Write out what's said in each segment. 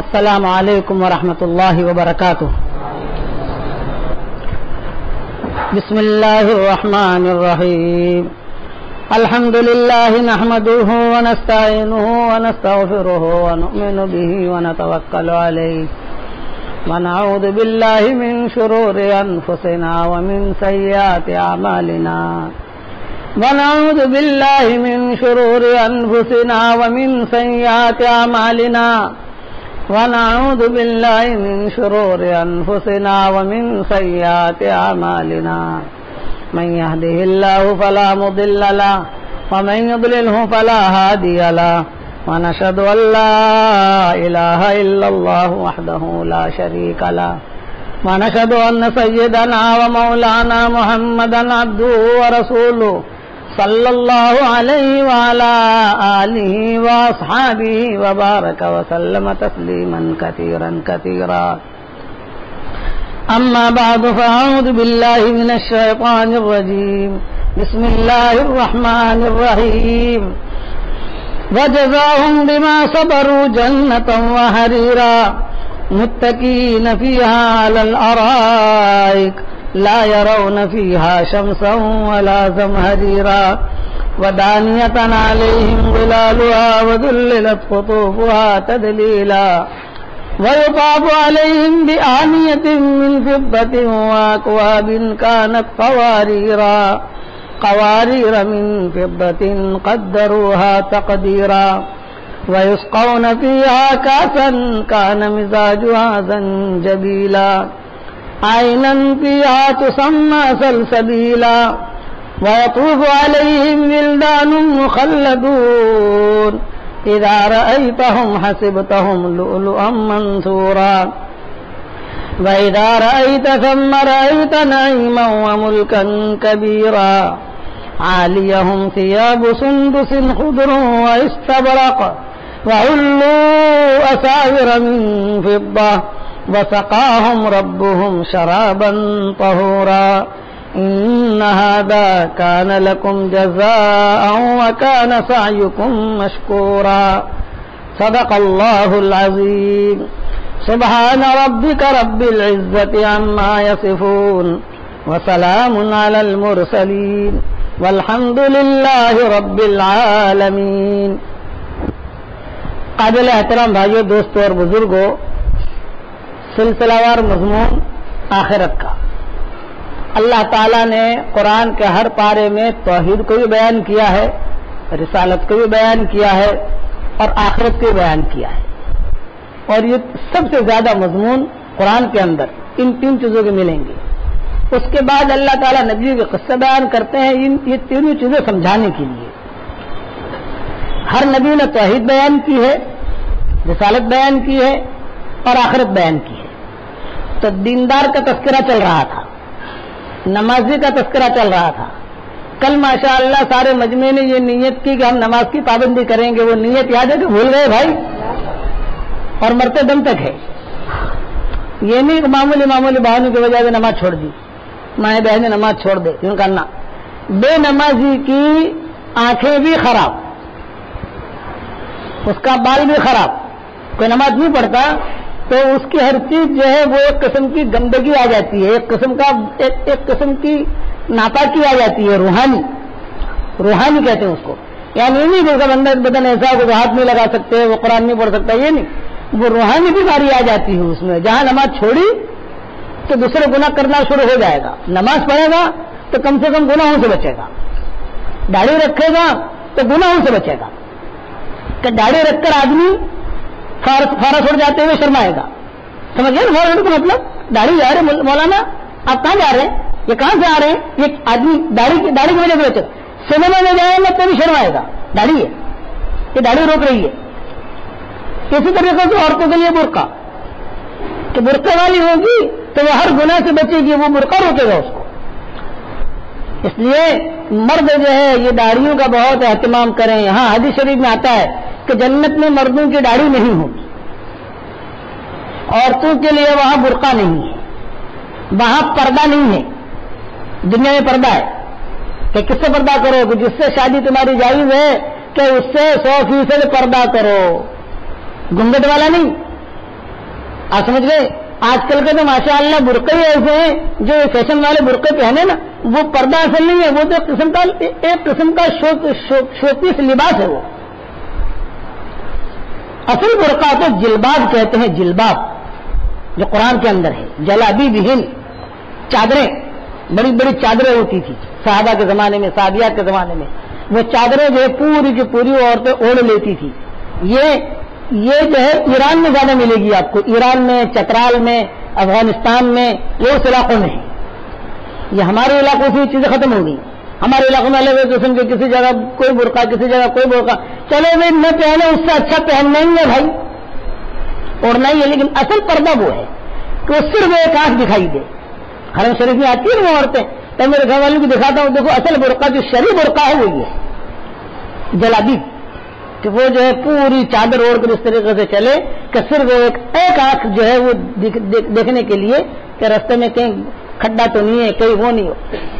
السلام علیکم ورحمۃ اللہ وبرکاتہ. بسم اللہ الرحمن الرحیم. الحمد للہ نحمده ونستعینه ونستغفره ونؤمن به ونتوکل علیہ ونعوذ باللہ من شرور انفسنا ومن سیئات اعمالنا ونعوذ باللہ من شرور انفسنا ومن سیئات اعمالنا ونعوذ باللہ من شرور انفسنا ومن سیئات اعمالنا من يهده الله فلا مضل له ومن يضلله فلا هادي له ونشهد أن لا إله إلا الله وحده لا شريك له ونشهد أن سيدنا ومولانا محمدا عبده ورسوله صلى الله عليه وعلى آله وأصحابه وبارك وسلم تسليما كثيرا كثيرا. أما بعد فأعوذ بالله من الشيطان الرجيم. بسم الله الرحمن الرحيم. وجزاهم بما صبروا جنة وحريرا متكئين فيها على الأرائك لا يرون فيها شمسا ولا زمهريرا ودانية عليهم ظلالها وذللت قطوفها تذليلا ويطاف عليهم بآنية من فضة وأكواب كانت قوارير من فضة قدروها تقديرا ويسقون فيها كأسا كان مزاجها زنجبيلا عينا فيها تسمى سلسبيلا ويطوف عليهم ولدان مخلدون إذا رأيتهم حسبتهم لؤلؤا منثورا وإذا رأيت ثم رأيت نعيما وملكا كبيرا عاليهم ثياب سندس خضر واستبرق وحلوا أساور من فضة وسقاهم ربهم شرابا طهورا إن هذا كان لكم جزاء وكان سعيكم مشكورا. صدق الله العظيم. سبحان ربك رب العزة عما يصفون وسلام على المرسلين والحمد لله رب العالمين. قابل احترام بھائیو، دوستوں اور بزرگوں، سلسلہ وار مضمون آخرت کا. اللہ تعالیٰ نے قرآن کے ہر پارے میں توحید کو بھی بیان کیا ہے، رسالت کو بھی بیان کیا ہے اور آخرت کو بھی بیان کیا ہے. اور یہ سب سے زیادہ مضمون قرآن کے اندر ان تین چیزوں کے ملیں گے. اس کے بعد اللہ تعالیٰ نبیوں کے قصے بیان کرتے ہیں یہ تینوں چیزیں سمجھانے کے لیے. ہر نبی نے توحید بیان کی ہے، رسالت بیان کی ہے اور آخرت بیان کی ہے. تو دیندار کا تذکرہ چل رہا تھا، نمازی کا تذکرہ چل رہا تھا. کل ماشاءاللہ سارے مجمع نے یہ نیت کی کہ ہم نماز کی پابندی کریں گے. وہ نیت یاد ہے کہ بھول گئے بھائی؟ اور مرتے دم تک ہے. یہ نہیں کہ معمولی بہانوں کی وجہ سے نماز چھوڑ دی، مائیں بہنیں نماز چھوڑ دے. یوں کرنا، بے نمازی کی آنکھیں بھی خراب، اس کا بال بھی خراب. کوئی نماز نہیں پڑھتا تو اس کی ہر چیز جو ہے وہ ایک قسم کی گندگی آ جاتی ہے، ایک قسم کی ناپاکی آ جاتی ہے. روحانی کہتے ہیں اس کو. یعنی نہیں جیسا بندہ بدن ایسا کو ہاتھ نہیں لگا سکتے، وہ قرآن نہیں پڑھ سکتا، یہ نہیں. وہ روحانی بیماری آ جاتی ہے اس میں. جہاں نماز چھوڑی تو دوسرے گناہ کرنا شروع ہو جائے گا. نماز پڑھے گا تو کم سے کم گناہوں سے بچے گا. داڑھی رکھے گا تو گناہوں سے بچے گا. کہ داڑھی رکھ کر آدمی فارغ چھوڑ جاتے ہوئے شرمائے گا. سمجھ گئے فارغ کا مطلب؟ داڑھی جا رہے مولانا آپ کہاں جا رہے ہیں، یہ کہاں سے آ رہے ہیں؟ یہ آدمی داڑھی کی وجہ سے بچے. سنیما میں جائیں گے تو بھی شرمائے گا. داڑھی ہے، یہ داڑھی روک رہی ہے. اسی طریقے سے عورتوں کے لیے برقع، کہ برقع والی ہوگی تو وہ ہر گناہ سے بچے گی، وہ برقع روکے گا اس کو. اس لیے مرد جو ہے یہ داڑھیوں کا بہت اہتمام کریں. یہاں حدیث شریف میں آتا ہے کہ جنت میں مردوں کی داڑھی نہیں ہوگی، عورتوں کے لیے وہاں برقع نہیں ہے، وہاں پردہ نہیں ہے. دنیا میں پردہ ہے کہ کس سے پردہ کرو، کہ جس سے شادی تمہاری جائز ہے کہ اس سے 100% پردہ کرو. گھونگھٹ والا نہیں، آپ سمجھ گئے؟ آج کل کے تو ماشاء اللہ برقعے ایسے ہیں جو فیشن والے برقعے پہنے نا، وہ پردہ اصل نہیں ہے، وہ تو ایک قسم کا شوپیس لباس ہے۔ وہ اصل برقع تو جلباب کہتے ہیں، جلباب جو قرآن کے اندر ہے، جلابی بہن، چادریں، بڑی بڑی چادریں ہوتی تھی صحابہ کے زمانے میں، صحابیات کے زمانے میں، وہ چادریں جو ہے پوری کی پوری عورتیں اوڑھ لیتی تھی۔ یہ جو ہے ایران میں زیادہ ملے گی آپ کو، ایران میں، چترال میں، افغانستان میں، یہ اس علاقوں میں ہے۔ یہ ہمارے علاقوں سے یہ چیزیں ختم ہو گئی۔ ہمارے علاقوں میں الگ قسم کے کسی جگہ کوئی برقع، کسی جگہ کوئی برقع، چلو بھائی نہ پہنے اس سے اچھا پہننا ہی ہے بھائی، اوڑھنا ہی ہے، لیکن اصل پردہ وہ ہے کہ وہ صرف ایک آنکھ دکھائی دے۔ حرم شریف میں آتی ہے وہ عورتیں، تو میرے گھر والوں کو دکھاتا ہوں، دیکھو اصل برقع جو شرعی برقع ہے وہ یہ ہے جلابی، کہ وہ جو ہے پوری چادر اوڑھ کر اس طریقے سے چلے کہ صرف ایک آنکھ جو ہے وہ دیکھنے کے لیے کہ رستے میں کہیں کھڈا تو نہیں ہے، کہیں وہ نہیں ہو۔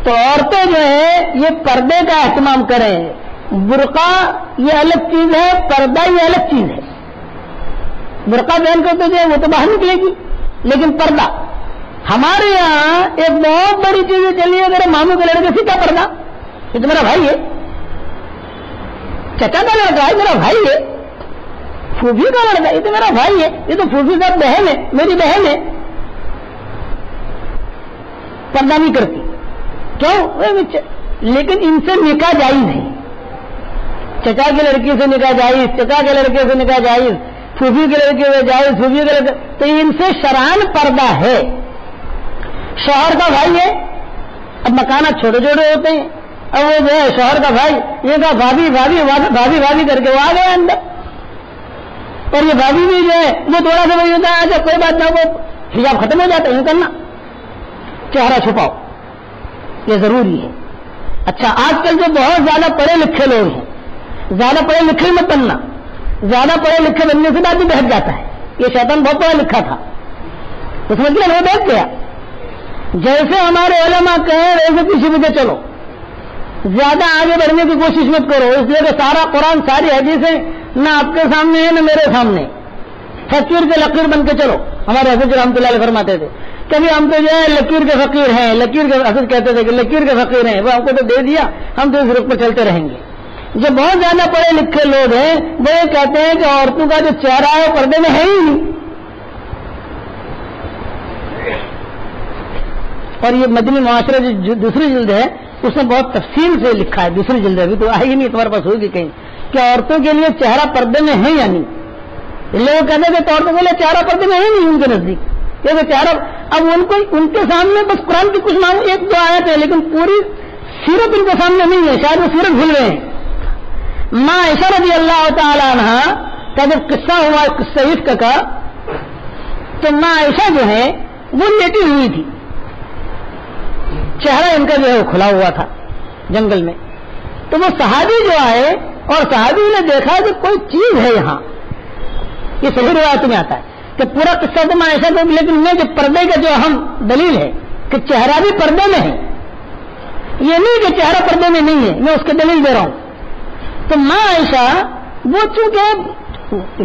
تو عورتیں جو ہے یہ پردے کا اہتمام کریں، برقع یہ الگ چیز ہے، پردہ یہ الگ چیز ہے۔ برقع پہن کر تو جو ہے وہ تو باہر نکلے گی، لیکن پردہ ہمارے یہاں ایک بہت بڑی چیز چلی ہے، میرے ماموں کے لڑکے سے کیا پردہ، یہ تو میرا بھائی ہے، چچا کا لڑکا ہے میرا بھائی ہے، پھوپھی کا لڑکا یہ تو میرا بھائی ہے، یہ تو پھوپھی کا بہن ہے، میری بہن ہے، پردہ نہیں کرتی کیوں؟ لیکن ان سے نکاح جائز ہے، چچا کی لڑکی سے نکاح جائز، چچا کے لڑکے سے نکاح جائز، پھوپھی کے لڑکے سے جائز، پھوپھی کے لڑکے، تو ان سے شرعاً پردہ ہے۔ شوہر کا بھائی ہے، اب مکانات چھوٹے چھوٹے ہوتے ہیں، اب وہ جو ہے شوہر کا بھائی یہ کہا بھابھی بھابھی بھابھی بھابھی کر کے وہ آ گیا اندر، اور یہ بھابھی بھی جو ہے وہ تھوڑا سا وہی ہوتا ہے، اچھا کوئی بات نہ، وہ حجاب ختم ہو جاتا ہے، یوں کرنا، چہرہ چھپاؤ، یہ ضروری ہے۔ اچھا آج کل جو بہت زیادہ پڑھے لکھے لوگ ہیں، زیادہ پڑھے لکھے مت بننا، زیادہ پڑھے لکھے بننے سے بعد بھی بہت جاتا ہے، یہ شیطان بہت پڑھا لکھا تھا، اس میں کیا وہ بیٹھ گیا، جیسے ہمارے علماء کہیں ویسے پیچھے پیچھے چلو، زیادہ آگے بڑھنے کی کوشش مت کرو، اس لیے کہ سارا قرآن ساری حدیثیں نہ آپ کے سامنے ہے نہ میرے سامنے، فقیر کے لکیر بن کے چلو۔ ہمارے حضرت رحمۃ اللہ علیہ فرماتے تھے کبھی ہم تو جو ہے لکیر کے فقیر ہیں، لکیر کے حضرت کہتے تھے کہ لکیر کے فقیر ہیں، وہ ہم کو تو دے دیا، ہم تو اس رخ پر چلتے رہیں گے۔ جو بہت زیادہ پڑھے لکھے لوگ ہیں وہ یہ کہتے ہیں کہ عورتوں کا جو چہرہ ہے پردے میں ہے ہی نہیں، اور یہ مدنی معاشرہ جو دوسری جلد ہے اس میں بہت تفصیل سے لکھا ہے، دوسری جلد ابھی تو آئی نہیں، تمہارے پاس ہوگی کہیں، کہ عورتوں کے لیے چہرہ پردے میں ہے یا نہیں۔ لوگ کہتے ہیں کہ عورتوں کے لیے چہرہ پردے میں ہے نہیں ان کے نزدیک، کیونکہ چہرہ اب ان کے سامنے بس قرآن کی کچھ نام ایک دو آیت ہے، لیکن پوری سیرت ان کے سامنے نہیں ہے، شاید وہ سیرت بھول گئے ہیں۔ ماں عائشہ رضی اللہ تعالی عنہ کا جب قصہ ہوا، قصہ عفق کا، تو ماں عائشہ جو ہے وہ لیٹی ہوئی تھی، چہرہ ان کا جو ہے کھلا ہوا تھا جنگل میں، تو وہ صحابی جو آئے اور صحابی نے دیکھا کہ کوئی چیز ہے یہاں، یہ صحیح روایت میں آتا ہے کہ پورا قصہ تو میں ایسا کروں، لیکن میں جو پردے کا جو اہم دلیل ہے کہ چہرہ بھی پردے میں ہے، یہ نہیں کہ چہرہ پردے میں نہیں ہے، میں اس کی دلیل دے رہا ہوں۔ تو ماں عائشہ وہ چونکہ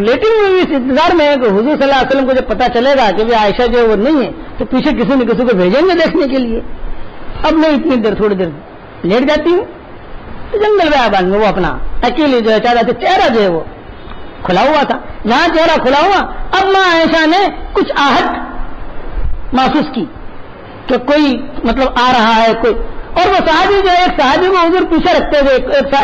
لیٹی ہوئی اس انتظار میں ہے کہ حضور صلی اللہ علیہ وسلم کو جب پتا چلے گا کہ عائشہ جو وہ نہیں ہے تو پیچھے کسی نہ کسی کو بھیجیں گے دیکھنے کے لیے، اب میں اتنی دیر تھوڑی دیر لیٹ جاتی ہوں، تو جنگل بیابان میں وہ اپنا اکیلی جو ہے چہرہ جو ہے وہ کھلا ہوا تھا، جہاں چہرہ کھلا ہوا، اب ماں عائشہ نے کچھ آہٹ محسوس کی کہ کوئی مطلب آ رہا ہے کوئی، اور وہ صحابی جو ہے ایک صحابی کو حضور پیچھے رکھتے ہوئے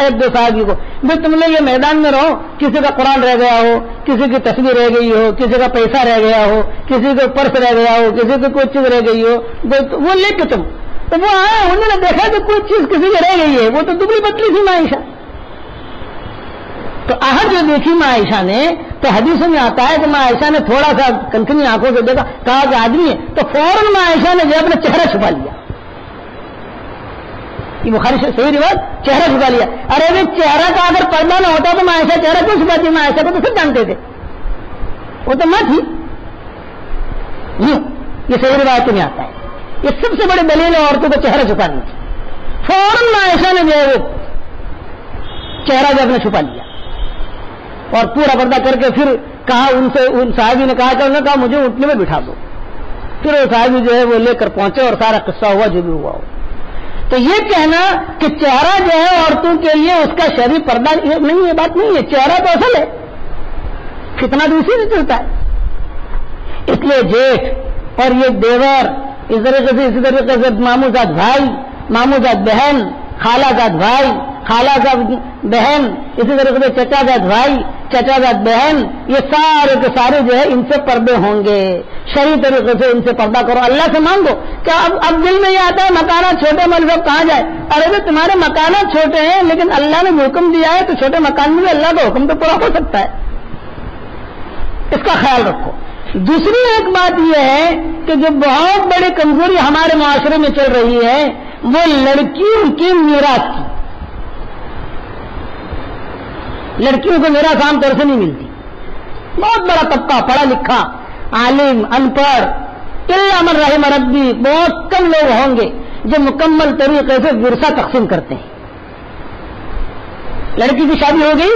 ایک دو صحابی کو، بھائی تم لوگ یہ میدان میں رہو، کسی کا قرآن رہ گیا ہو، کسی کی تصویر رہ گئی ہو، کسی کا پیسہ رہ گیا ہو، کسی کا پرس رہ گیا ہو، کسی کی کوئی چیز رہ گئی ہو، وہ لے کے تم، تو وہ آیا، انہوں نے دیکھا کہ کوئی چیز کسی کی رہ گئی ہے، وہ تو دبلی پتلی تھی ماں عائشہ، تو آہٹ جو دیکھی ماں عائشہ نے، تو حدیثوں میں آتا ہے کہ ماں عائشہ نے تھوڑا سا کنکنی آنکھوں سے دیکھا، کہا کہ آدمی ہے، تو فوراً ماں عائشہ نے جو اپنا چہرہ چھپا لیا، یہ بخاری سے صحیح روایت، چہرہ چھپا لیا۔ ارے بھائی چہرہ کا اگر پردہ نہ ہوتا تو ماں عائشہ چہرہ کیوں چھپاتی؟ ماں عائشہ کو تو سب جانتے تھے، وہ تو ماں تھی، یہ صحیح روایت میں آتا ہے، یہ سب سے بڑی دلیل ہے عورتوں کو چہرہ چھپانے کی۔ فوراً ماں عائشہ نے جو ہے وہ چہرہ جو اپنا چھپا لیا اور پورا پردہ کر کے پھر کہا ان صاحبی نے کہا کہ انہوں نے کہا مجھے اٹھنے میں بٹھا دو. پھر وہ صاحبی جو ہے وہ لے کر پہنچے اور سارا قصہ ہوا جو بھی ہوا ہو. تو یہ کہنا کہ چہرہ جو ہے عورتوں کے لیے اس کا شرعی پردہ نہیں، یہ بات نہیں ہے. چہرہ تو اصل ہے، فتنہ دوسری سے چلتا ہے. اس لیے جیٹھ اور یہ دیور، اسی طریقے سے ماموں زاد بھائی، ماموں زاد بہن، خالہ زاد بھائی، خالہ زاد بہن، اسی طریقے سے چچا زاد بھائی، چچا زاد بہن، یہ سارے کے سارے جو ہے ان سے پردے ہوں گے. شرعی طریقے سے ان سے پردہ کرو، اللہ سے مانگو. کیا اب دل میں یہ آتا ہے مکانات چھوٹے مطلب کہاں جائے؟ ارے بھائی تمہارے مکانات چھوٹے ہیں لیکن اللہ نے حکم دیا ہے تو چھوٹے مکان میں بھی اللہ کا حکم تو پورا ہو سکتا ہے. اس کا خیال رکھو. دوسری ایک بات یہ ہے کہ جو بہت بڑی کمزوری ہمارے معاشرے میں چل رہی ہے وہ لڑکیوں کی میراث کی. لڑکیوں کو میراث عام طور سے نہیں ملتی. بہت بڑا طبقہ پڑھا لکھا، عالم، ان پڑھ، الا من رحم ربی، بہت کم لوگ ہوں گے جو مکمل طریقے سے ورثہ تقسیم کرتے ہیں. لڑکی کی شادی ہو گئی،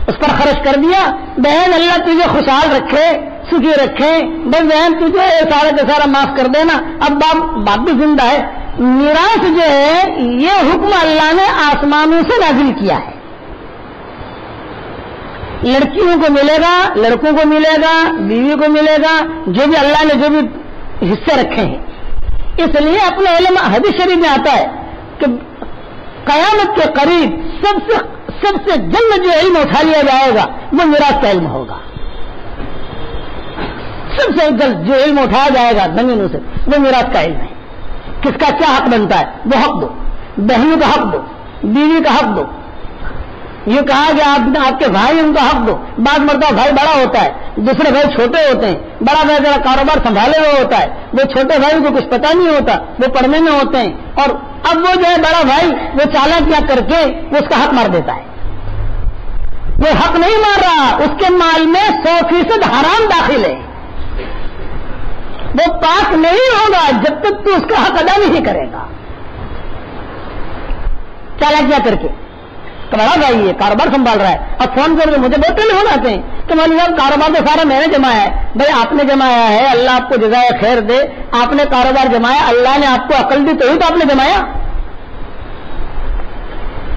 اس پر خرچ کر دیا، بہن اللہ تجھے خوشحال رکھے، سکھی رکھے، بس بہن تجھے سارا کا سارا معاف کر دینا. اب باپ بھی زندہ ہے. میراث جو ہے یہ حکم اللہ نے آسمانوں سے نازل کیا ہے. لڑکیوں کو ملے گا، لڑکوں کو ملے گا، بیوی کو ملے گا، جو بھی اللہ نے جو بھی حصے رکھے ہیں. اس لیے اپنا علم حدیث شریف میں آتا ہے کہ قیامت کے قریب سب سے جلد جو علم اٹھا لیا جائے گا وہ میراث کا علم ہوگا. سب سے جلد جو علم اٹھایا جائے گا زمینوں سے وہ میراث کا علم ہے. کس کا کیا حق بنتا ہے وہ حق دو. بہنوں کا حق دو، بیوی کا حق دو. یہ کہا کہ آپ کے بھائی ان کا حق دو. بعض مرتبہ بھائی بڑا ہوتا ہے، دوسرے بھائی چھوٹے ہوتے ہیں. بڑا بھائی ذرا کاروبار سنبھالے ہوئے ہوتا ہے، وہ چھوٹے بھائی کو کچھ پتہ نہیں ہوتا، وہ پڑھنے میں ہوتے ہیں. اور اب وہ جو ہے بڑا بھائی وہ چالاکیاں کر کے وہ اس کا حق مار دیتا ہے. وہ حق نہیں مار رہا، اس کے مال میں 100% حرام داخل ہے. وہ پاک نہیں ہوگا جب تک تو اس کا حق ادا نہیں کرے گا. چالاکیاں کر کے تو بڑا بھائی ہے، کاروبار سنبھال رہا ہے، اب فون کر کے مجھے بہت ٹیلیفون آتے ہیں کہ مولوی صاحب کاروبار تو سارا میں نے جمایا ہے. بھائی آپ نے جمایا ہے، اللہ آپ کو جزائے خیر دے. آپ نے کاروبار جمایا، اللہ نے آپ کو عقل دی تو آپ نے جمایا.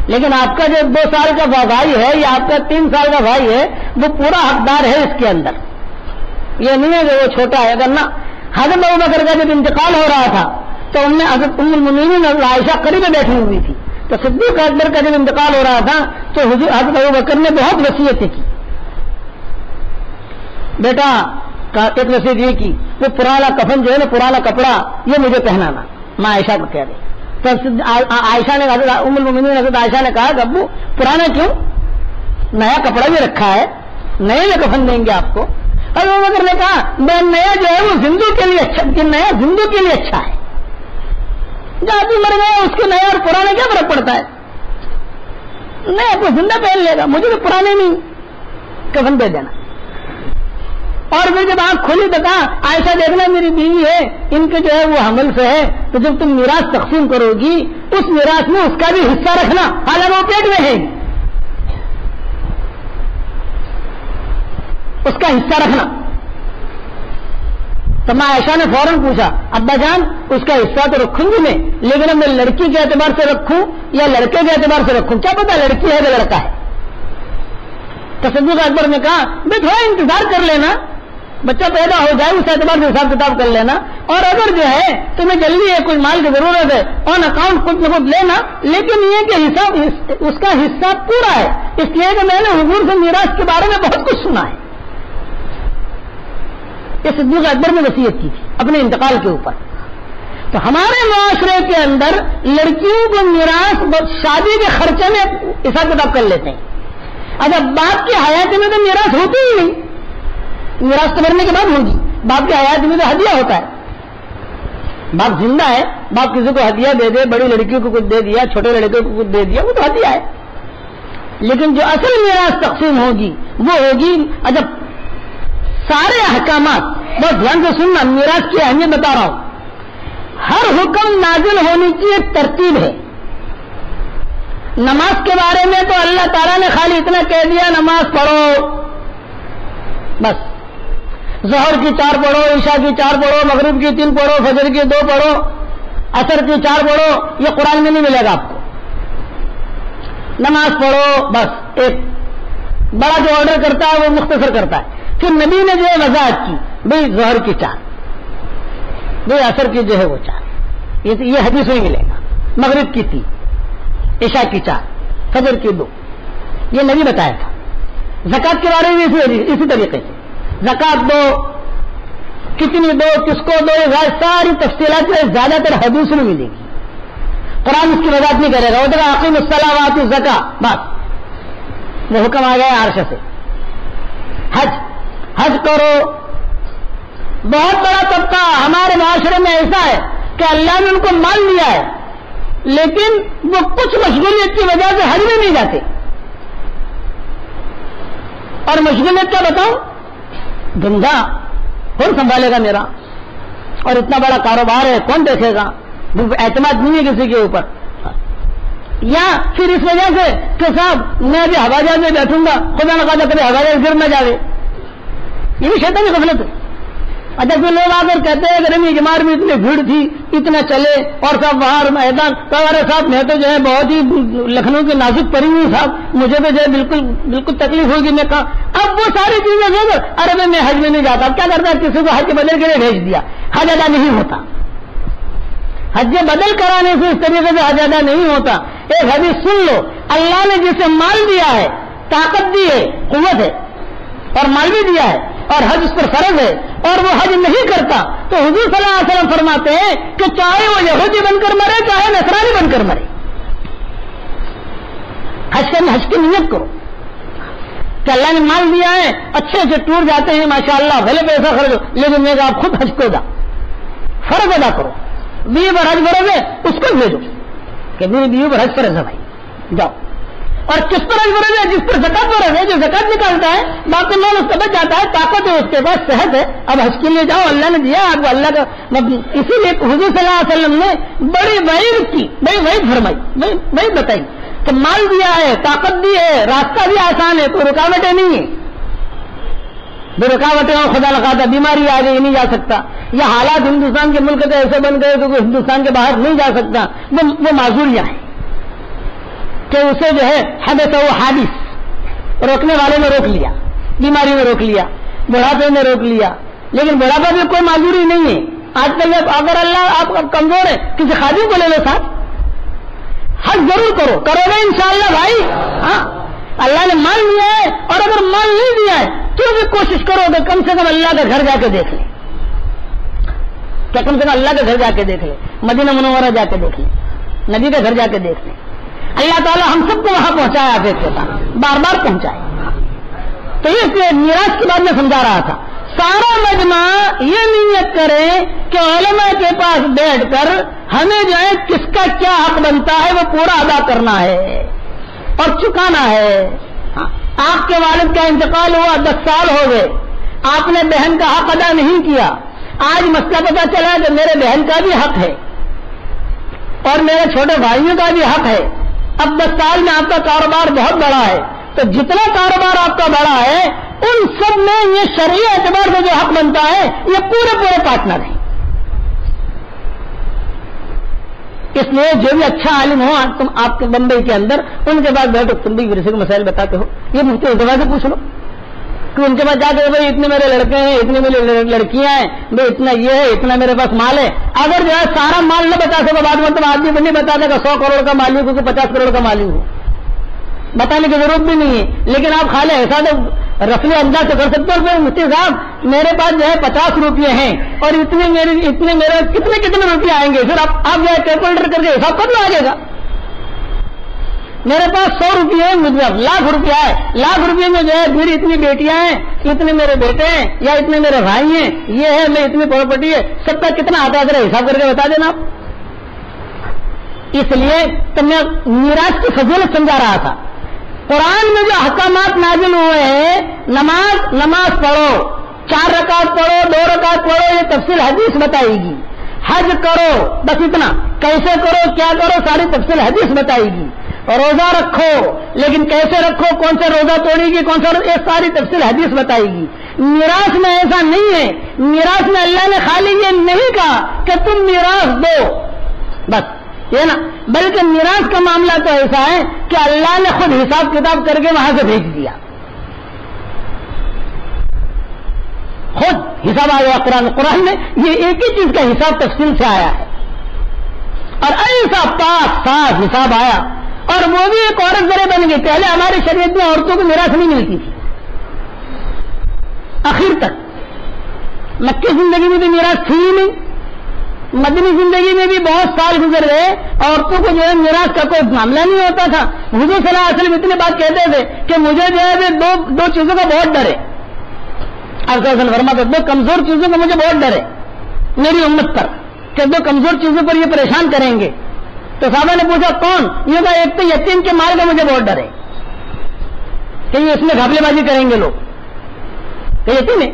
لیکن آپ کا جو 2 سال کا بھائی ہے یا آپ کا 3 سال کا بھائی ہے وہ پورا حقدار ہے اس کے اندر. یہ نہیں ہے کہ وہ چھوٹا ہے. اگر نہ حضرت ابوبکر کا جب انتقال ہو رہا تھا تو ان میں حضرت ام المؤمنین عائشہ قریب میں بیٹھی ہوئی تھی. تو صدیق اکبر کا جب انتقال ہو رہا تھا تو حضرت ابوبکر نے بہت وصیتیں کی. بیٹا ایک وصیت یہ کی وہ پرانا کفن جو ہے نا، پرانا کپڑا یہ مجھے پہنانا. ماں عائشہ کو کہہ دے. تو عائشہ نے ام المؤمنین حضرت عائشہ نے کہا کہ ابو پرانا کیوں، نیا کپڑا بھی رکھا ہے، نئے میں کفن دیں گے آپ کو. حضرت ابوبکر نے کہا میں نیا جو ہے وہ زندوں کے لیے اچھا، نیا زندوں کے لیے اچھا ہے. جو آدمی مر گیا اس کے نیا اور پرانے کیا فرق پڑتا ہے؟ نیا کو زندہ پہن لے گا، مجھے تو پرانے نہیں کفن دے دینا. اور پھر جب آنکھ کھلی تو کہا عائشہ دیکھنا میری بیوی ہے، ان کے جو ہے وہ حمل سے ہے، تو جب تم میراث تقسیم کرو گی اس میراث میں اس کا بھی حصہ رکھنا، حالانکہ وہ پیٹ میں ہے، اس کا حصہ رکھنا. تو ماں عائشہ نے فوراً پوچھا ابا جان اس کا حصہ تو رکھوں گی میں، لیکن اب میں لڑکی کے اعتبار سے رکھوں یا لڑکے کے اعتبار سے رکھوں، کیا پتا لڑکی ہے کہ لڑکا ہے. تو صدیق اکبر نے کہا بھائی تھوڑا انتظار کر لینا، بچہ پیدا ہو جائے اس اعتبار سے حساب کتاب کر لینا. اور اگر جو ہے تمہیں جلدی ہے کوئی مال کی ضرورت ہے آن اکاؤنٹ خود نہ خود لینا، لیکن یہ کہ حساب اس کا حصہ پورا ہے، اس لیے کہ میں نے حضور سے میراث کے بارے میں بہت کچھ سنا ہے. یہ صدیق اکبر نے وصیت کی تھی اپنے انتقال کے اوپر. تو ہمارے معاشرے کے اندر لڑکیوں کو میراث شادی کے خرچے میں حساب کتاب کر لیتے ہیں. اچھا باپ کی حیات میں تو میراث ہوتی ہی نہیں، میراث تو مرنے کے بعد ہوگی. باپ کی حیات میں تو ہدیہ ہوتا ہے. باپ زندہ ہے، باپ کسی کو ہدیہ دے دے، بڑی لڑکیوں کو کچھ دے دیا، چھوٹے لڑکے کو کچھ دے دیا، وہ تو ہدیہ ہے. لیکن جو اصل میراث تقسیم ہوگی وہ ہوگی. اچھا سارے احکامات بہت دھیان سے سننا، میراث کی اہمیت بتا رہا ہوں. ہر حکم نازل ہونے کی ایک ترتیب ہے. نماز کے بارے میں تو اللہ تعالیٰ نے خالی اتنا کہہ دیا نماز پڑھو، بس ظہر کی 4 پڑھو، عشاء کی 4 پڑھو، مغرب کی 3 پڑھو، فجر کی 2 پڑھو، عصر کی 4 پڑھو، یہ قرآن میں نہیں ملے گا آپ کو. نماز پڑھو بس ایک بڑا جو آرڈر کرتا ہے وہ مختصر کرتا ہے. پھر نبی نے جو ہے وضاحت کی بھئی ظہر کی 4، بھئی عصر کی جو ہے وہ 4، یہ حدیث میں ملے گا. مغرب کی 3، عشاء کی 4، فجر کی 2، یہ نبی بتایا تھا. زکات کے بارے میں اسی طریقے سے زکات دو، کتنی دو، کس کو دو، ساری تفصیلات زیادہ تر حدیث میں ملے گی. قرآن اس کی وضاحت نہیں کرے گا. وہ دیکھا عقیم الصلاۃ وآتوا الزکاۃ، بس وہ حکم آ گیا عرش سے. حج کرو. بہت بڑا طبقہ ہمارے معاشرے میں ایسا ہے کہ اللہ نے ان کو مال دیا ہے لیکن وہ کچھ مشغولیت کی وجہ سے حج میں نہیں جاتے. اور مشغولیت کیا بتاؤں؟ دھندا کون سنبھالے گا میرا، اور اتنا بڑا کاروبار ہے کون دیکھے گا، اعتماد نہیں ہے کسی کے اوپر. یا پھر اس وجہ سے کہ صاحب میں ابھی ہوائی جہاز میں بیٹھوں گا، خدا نہ خواستہ کبھی ہوائی جہاز گر نہ جاوے، یہ بھی شیطانی غفلت ہے. اچھا پھر لوگ آ کر کہتے ہیں کہ رمی جمار میں اتنی بھیڑ تھی، اتنا چلے، اور صاحب وہاں میدان تو ارے صاحب میں تو جو ہے بہت ہی لکھنؤ کی نازک پڑی ہوئی صاحب، مجھے تو جو ہے بالکل تکلیف ہوگی. میں کہا اب وہ ساری چیزیں جو ہے ارے میں حج میں نہیں جاتا. اب کیا کرتا ہے، کسی کو حج کے بدل کے لیے بھیج دیا، حج ادا نہیں ہوتا. حج بدل کرانے سے اس طریقے سے حج ادا نہیں ہوتا. ایک حدیث سن لو، اللہ نے جسے مال دیا ہے، طاقت دی ہے، قوت ہے، اور مال بھی دیا ہے، اور حج اس پر فرض ہے، اور وہ حج نہیں کرتا، تو حضور صلی اللہ علیہ وسلم فرماتے ہیں کہ چاہے وہ یہودی بن کر مرے چاہے نصرانی بن کر مرے، حج کی نیت کرو کہ اللہ نے مال دیا ہے، اچھے سے ٹور جاتے ہیں ماشاءاللہ، بھلے پیسہ خرچ ہو، لیکن میں آپ خود حج کو جا فرض ادا کرو. بیوی پر حج کرو گے اس کو بھیجو کہ میری بیوی پر حج فرض ہے بھائی جاؤ. اور کس پر حج کرو گے؟ جس پر زکات فرض ہے، جو زکات نکالتا ہے باقی مال اس سے بچ جاتا ہے، طاقت ہے اس کے پاس، صحت ہے، اب حج کے لیے جاؤ، اللہ نے دیا آپ کو، اللہ کا. اسی لیے حضور صلی اللہ علیہ وسلم نے بڑی وعید کی، بڑی وعید فرمائی، وعید بتائی کہ مال دیا ہے، طاقت دی ہے، راستہ بھی آسان ہے، کوئی رکاوٹیں نہیں ہے. بے رکاوٹیں اور خدا نخواستہ بیماری آ گئی نہیں جا سکتا، یا حالات ہندوستان کے ملک کے ایسے بن گئے کہ کوئی ہندوستان کے باہر نہیں جا سکتا، وہ معذوریاں ہیں کہ اسے جو ہے حدث و حادث، روکنے والے نے روک لیا، بیماری میں روک لیا، بڑھاپے میں روک لیا. لیکن بڑھاپے میں کوئی معذوری نہیں ہے. آج کل اگر اللہ آپ کمزور ہے کسی خادم کو لے لو ساتھ، حج ضرور کرو گے انشاءاللہ بھائی. ہاں اللہ نے مال دیا ہے، اور اگر مال نہیں دیا ہے تو بھی کوشش کرو کہ کم سے کم اللہ کے گھر جا کے دیکھ لیں، کیا کم سے کم اللہ کے گھر جا کے دیکھ لیں، مدینہ منورہ جا کے دیکھ لیں، نبی کے گھر جا کے دیکھ لیں. اللہ تعالیٰ ہم سب کو وہاں پہنچایا، آپ کے ساتھ بار بار پہنچائے. تو یہ میراث کی بات میں سمجھا رہا تھا. سارا مجمع یہ نیت کرے کہ علماء کے پاس بیٹھ کر ہمیں جو ہے کس کا کیا حق بنتا ہے وہ پورا ادا کرنا ہے اور چکانا ہے. آپ کے والد کا انتقال ہوا، 10 سال ہو گئے، آپ نے بہن کا حق ادا نہیں کیا. آج مسئلہ پتا چلا کہ میرے بہن کا بھی حق ہے اور میرے چھوٹے بھائیوں کا بھی حق ہے. اب 10 سال میں آپ کا کاروبار بہت بڑا ہے، تو جتنا کاروبار آپ کا بڑا ہے ان سب میں یہ شرعی اعتبار سے جو حق بنتا ہے یہ پورے پارٹنر ہیں. اس لیے جو بھی اچھا عالم ہو تم آپ کے بمبئی کے اندر، ان کے بعد بیٹھو، تم بھی ورثے کے مسائل بتاتے ہو، یہ مفتی التوا سے پوچھ لو کہ ان کے پاس جا کے بھائی اتنے میرے لڑکے ہیں، اتنے میرے لڑکیاں ہیں، بھائی اتنا یہ ہے، اتنا میرے پاس مال ہے. اگر جو ہے سارا مال نہ بتا سکے بعد مطلب آدمی نہیں بتا دے گا 100 کروڑ کا مالک ہو کہ 50 کروڑ کا مالک ہو، بتانے کی ضرورت بھی نہیں ہے. لیکن آپ خالی ایسا تو رفلی انداز سے کر سکتے ہو کہ مفتی صاحب میرے پاس جو ہے 50 روپئے ہیں اور اتنے میرے کتنے روپئے آئیں گے، پھر آپ جو ہے کیلکولیٹر کر کے حساب کر لو آ جائے گا. میرے پاس 100 روپئے ہیں، مجھے لاکھ روپیہ ہے، لاکھ روپئے میں جو ہے میری اتنی بیٹیاں ہیں، اتنے میرے بیٹے ہیں، یا اتنے میرے بھائی ہیں، یہ ہے میں اتنی پراپرٹی ہے، سب کا کتنا آتا ہے ذرا حساب کر کے بتا دینا آپ. اس لیے تو میں میراث کی فضیلت سمجھا رہا تھا. قرآن میں جو احکامات نازل ہوئے ہیں، نماز پڑھو، 4 رکعت پڑھو، 2 رکعت پڑھو، یہ تفصیل حدیث بتائے گی. حج کرو، بس اتنا، کیسے کرو کیا کرو ساری تفصیل حدیث بتائے گی. روزہ رکھو، لیکن کیسے رکھو، کون سا روزہ توڑے گی، کون سا، یہ ساری تفصیل حدیث بتائے گی. میراث میں ایسا نہیں ہے. میراث میں اللہ نے خالی یہ نہیں کہا کہ تم میراث دو بس یہ نا، بلکہ میراث کا معاملہ تو ایسا ہے کہ اللہ نے خود حساب کتاب کر کے وہاں سے بھیج دیا، خود حساب آ گیا. قرآن میں یہ ایک ہی چیز کا حساب تفصیل سے آیا ہے، اور ایسا پاک صاف حساب آیا. اور وہ بھی ایک عورت ذرے بن گئی. پہلے ہماری شریعت میں عورتوں کو میراث نہیں ملتی تھی آخر تک. مکی زندگی میں بھی میراث تھی ہی نہیں، مدنی زندگی میں بھی بہت سال گزر گئے، عورتوں کو جو ہے میراث کا کوئی معاملہ نہیں ہوتا تھا. حضور صلی اللہ علیہ وسلم اتنی بات کہتے تھے کہ مجھے جو ہے دو چیزوں کا بہت ڈر ہے. آپ فرماتے دو کمزور چیزوں کا مجھے بہت ڈر ہے میری امت پر، کہ دو کمزور چیزوں پر یہ پریشان کریں گے. تو صحابہ نے پوچھا کون؟ یہ کہا ایک تو یتیم کے مال کا مجھے بہت ڈر ہے کہ یہ اس میں گھپلے بازی کریں گے لوگ، کہ یتیم ہے.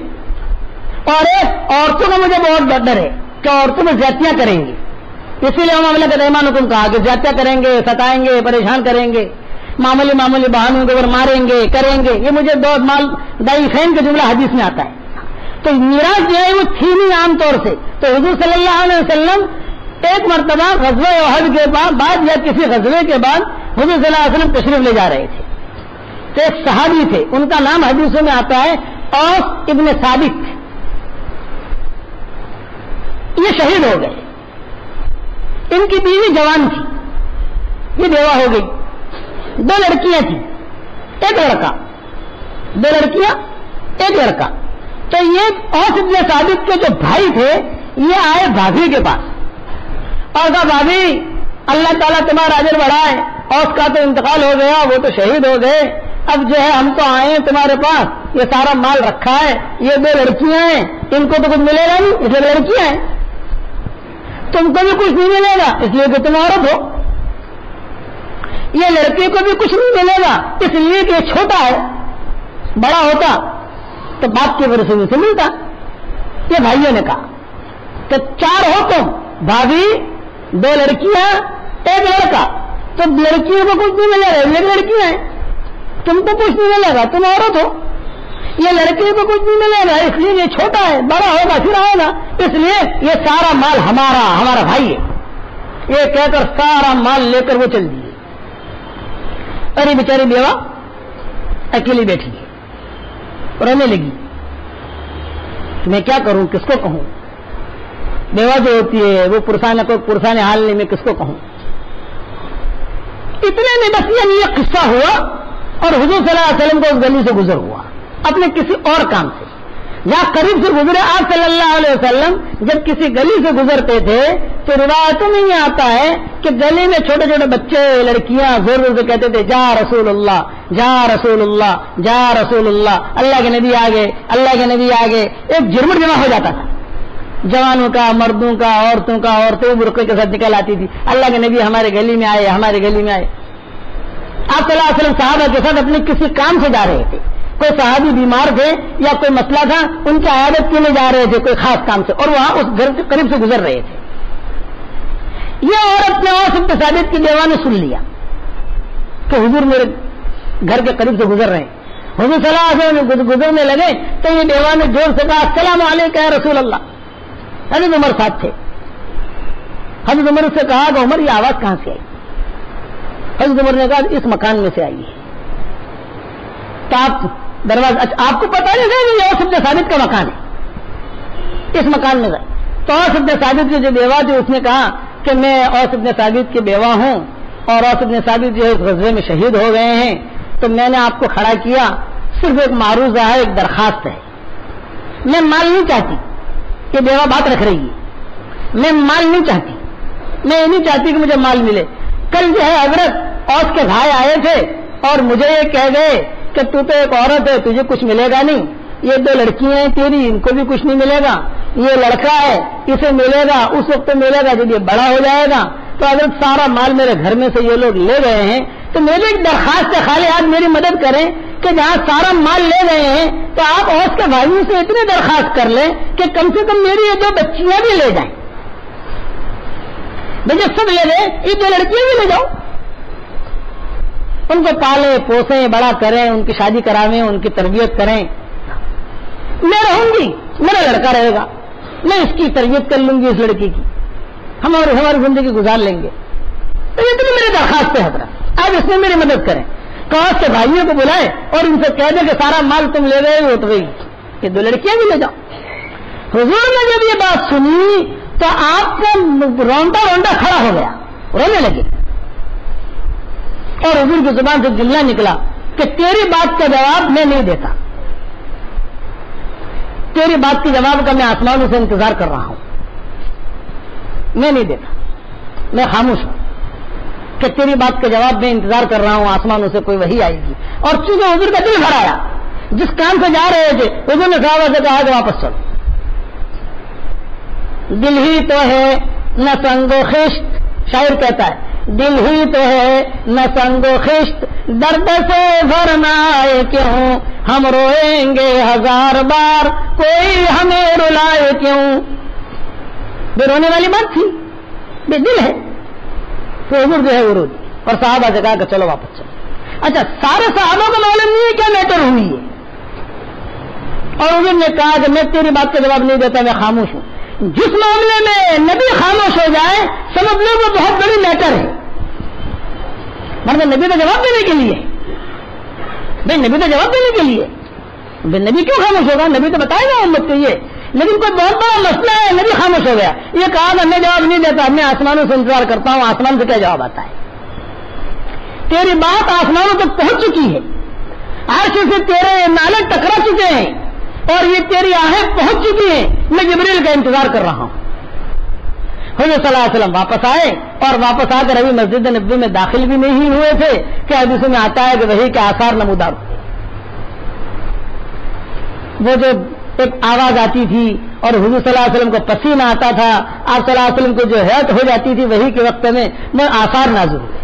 اور ایک عورتوں کا مجھے بہت ڈر ہے کہ عورتوں میں زیادتیاں کریں گی. اسی لیے معاملہ کا رحمان حکم کہا کہ زیادتیاں کریں گے، ستائیں گے، پریشان کریں گے، معمولی بہانوں کے اوپر ماریں گے، کریں گے. یہ مجھے دو مال ضعیفین کا جملہ حدیث میں آتا ہے. تو میراث جو ہے وہ تھی نہیں عام طور سے. تو حضور صلی اللہ علیہ وسلم ایک مرتبہ غزوہ احد کے بعد یا کسی غزوے کے بعد حضور صلی اللہ علیہ وسلم تشریف لے جا رہے تھے. تو ایک صحابی تھے، ان کا نام حدیثوں میں آتا ہے اوس ابن ثابت. یہ شہید ہو گئے. ان کی بیوی جوان تھی، یہ بیوہ ہو گئی. دو لڑکیاں تھیں، ایک لڑکا. دو لڑکیاں ایک لڑکا. تو یہ اوس ابن ثابت کے جو بھائی تھے یہ آئے بھابھی کے پاس اور کہا بھابھی اللہ تعالیٰ تمہارا اجر بڑھائے، اوس کا تو انتقال ہو گیا، وہ تو شہید ہو گئے، اب جو ہے ہم تو آئے ہیں تمہارے پاس، یہ سارا مال رکھا ہے، یہ دو لڑکیاں ہیں، ان کو تو کچھ ملے گا نہیں، اس لیے لڑکیاں ہیں، تم کو بھی کچھ نہیں ملے گا اس لیے کہ تم عورت ہو، یہ لڑکی کو بھی کچھ نہیں ملے گا اس لیے کہ یہ چھوٹا ہے، بڑا ہوتا تو باپ کی وجہ سے ملتا. یہ بھائیوں نے کہا کہ چار ہو تم، بھابھی، دو لڑکیاں، ایک لڑکا، تو لڑکیوں کو کچھ نہیں ملے گا، یہ لڑکیاں ہیں، تم کو کچھ نہیں ملے گا، تم عورت ہو. یہ لڑکیوں کو کچھ نہیں ملے گا اس لیے یہ چھوٹا ہے، بڑا ہوگا پھر آئے گا، اس لیے یہ سارا مال ہمارا بھائی ہے. یہ کہہ کر سارا مال لے کر وہ چل دیے. ارے بیچاری بیوہ اکیلی بیٹھی رونے لگی. میں کیا کروں، کس کو کہوں؟ بیوہ جو ہوتی ہے وہ پرسان حال نہیں، میں کس کو کہوں؟ اتنے میں بس یہ قصہ ہوا اور حضور صلی اللہ علیہ وسلم کو اس گلی سے گزر ہوا اپنے کسی اور کام سے. جہاں قریب سے گزرے آپ صلی اللہ علیہ وسلم جب کسی گلی سے گزرتے تھے تو روایتوں میں یہ آتا ہے کہ گلی میں چھوٹے چھوٹے بچے لڑکیاں زور زور سے کہتے تھے جا رسول اللہ، جا رسول اللہ، جا رسول اللہ، اللہ کے نبی آگے، اللہ کے نبی آگے. ایک جرمٹ جمع ہو جاتا تھا، جوانوں کا، مردوں کا، عورتوں کا. عورتیں برقعے کے ساتھ نکل آتی تھی، اللہ کے نبی ہمارے گلی میں آئے، ہمارے گلی میں آئے. آپ صلی اللہ علیہ وسلم صحابہ کے ساتھ اپنے کسی کام سے جا رہے تھے، کوئی صحابی بیمار تھے یا کوئی مسئلہ تھا، ان کی عیادت کے لیے جا رہے تھے کوئی خاص کام سے، اور وہاں اس گھر کے قریب سے گزر رہے تھے. یہ عورت نے اوس ابن ثابت کی بیوہ نے سن لیا کہ حضور میرے گھر کے قریب سے گزر رہے ہیں. حضور صلی اللہ علیہ وسلم گزرنے لگے تو یہ بیوہ نے زور سے کہا السلام علیکم یا رسول اللہ. حضرت عمر ساتھ تھے. حضرت عمر سے کہا کہ عمر یہ آواز کہاں سے آئی؟ حضرت عمر نے کہا اس مکان میں سے آئی ہے. تو آپ دروازہ، آپ کو پتا نہیں یہ اوس ابن ثابت کا مکان ہے، اس مکان میں گئے تو اوس ابن ثابت کی جو بیوہ تھی اس نے کہا کہ میں اوس ابن ثابت کی بیوہ ہوں اور اوس ابن ثابت جو ہے اس غزوے میں شہید ہو گئے ہیں، تو میں نے آپ کو کھڑا کیا صرف ایک معروضہ ہے، ایک درخواست ہے. میں مال نہیں چاہتی، یہ بیوہ بات رکھ رہی ہے، میں مال نہیں چاہتی، میں یہ نہیں چاہتی کہ مجھے مال ملے. کل جو ہے حضرت اوس کے بھائی آئے تھے اور مجھے یہ کہہ گئے کہ تو ایک عورت ہے، تجھے کچھ ملے گا نہیں، یہ دو لڑکیاں ہیں تیری، ان کو بھی کچھ نہیں ملے گا، یہ لڑکا ہے اسے ملے گا اس وقت ملے گا جب یہ بڑا ہو جائے گا. تو حضرت سارا مال میرے گھر میں سے یہ لوگ لے گئے ہیں، تو میری ایک درخواست ہے خالی آپ میری مدد کریں کہ جہاں سارا مال لے گئے ہیں تو آپ اوس کے بھائیوں سے اتنی درخواست کر لیں کہ کم سے کم میری یہ دو بچیاں بھی لے جائیں. جب سب لے گئے یہ دو لڑکیاں بھی لے جاؤ، ان کو پالیں پوسیں بڑا کریں، ان کی شادی کراویں، ان کی تربیت کریں. میں رہوں گی، میرا لڑکا رہے گا، میں اس کی تربیت کر لوں گی، اس لڑکی کی، ہماری زندگی گزار لیں گے. تو یہ تو میری درخواست ہے حضرت، آج اس میں میری مدد کریں. کاش کے بھائیوں کو بلائیں اور ان سے کہہ دیں کہ سارا مال تم لے گئے ہو تو بھائی یہ 2 لڑکیاں بھی لے جاؤ. حضور نے جب یہ بات سنی تو آپ کو رونڈا کھڑا ہو گیا، رونے لگے، اور حضور کی زبان سے جملہ نکلا کہ تیری بات کا جواب میں نہیں دیتا، تیری بات کے جواب کا میں آسمانوں سے انتظار کر رہا ہوں، میں نہیں دیتا، میں خاموش ہوں کہ تیری بات کا جواب میں انتظار کر رہا ہوں، آسمانوں سے کوئی وحی آئے گی. اور چونکہ حضور کا دل بھر آیا، جس کام سے جا رہے تھے حضور نے صحابہ سے کہا کہ واپس چلو. دل ہی تو ہے نہ سنگ و خشت، شاعر کہتا ہے دل ہی تو ہے نہ سنگ و خشت، درد سے بھرنائے کیوں، ہم روئیں گے 1000 بار، کوئی ہمیں رلائے کیوں. بے رونے والی بات تھی، بے دل ہے. تو حضور جو ہے ورود اور صحابہ سے کہا کہ چلو واپس چلو. اچھا، سارے صحابہ کو معلوم نہیں ہے کیا میٹر ہوئی ہے، اور حضور نے کہا کہ میں تیری بات کا جواب نہیں دیتا، میں خاموش ہوں. جس معاملے میں نبی خاموش ہو جائے سمجھ لو وہ بہت بڑی میٹر ہے. مطلب نبی کا جواب دینے کے لیے، بھائی نبی کا جواب دینے کے لیے نبی کیوں خاموش ہوگا؟ نبی تو بتائے گا امت کو یہ، لیکن کوئی بہت بڑا مسئلہ ہے، نبی خاموش ہو گیا. یہ کہا کہ میں جواب نہیں دیتا، میں آسمانوں سے انتظار کرتا ہوں، آسمان سے کیا جواب آتا ہے. تیری بات آسمانوں تک پہنچ چکی ہے، عرش سے تیرے نالے ٹکرا چکے ہیں، اور یہ تیری آہیں پہنچ چکی ہیں، میں جبریل کا انتظار کر رہا ہوں. حضور صلی اللہ علیہ وسلم واپس آئے، اور واپس آ کر ابھی مسجد نبوی میں داخل بھی نہیں ہوئے تھے کہ حدیث میں آتا ہے کہ وحی کے آثار نمودار ہوئے. وہ جو ایک آواز آتی تھی اور حضور صلی اللہ علیہ وسلم کو پسینہ آتا تھا، آپ صلی اللہ علیہ وسلم کو جو حیرت ہو جاتی تھی وحی کے وقت میں آثار نازل ہوئے.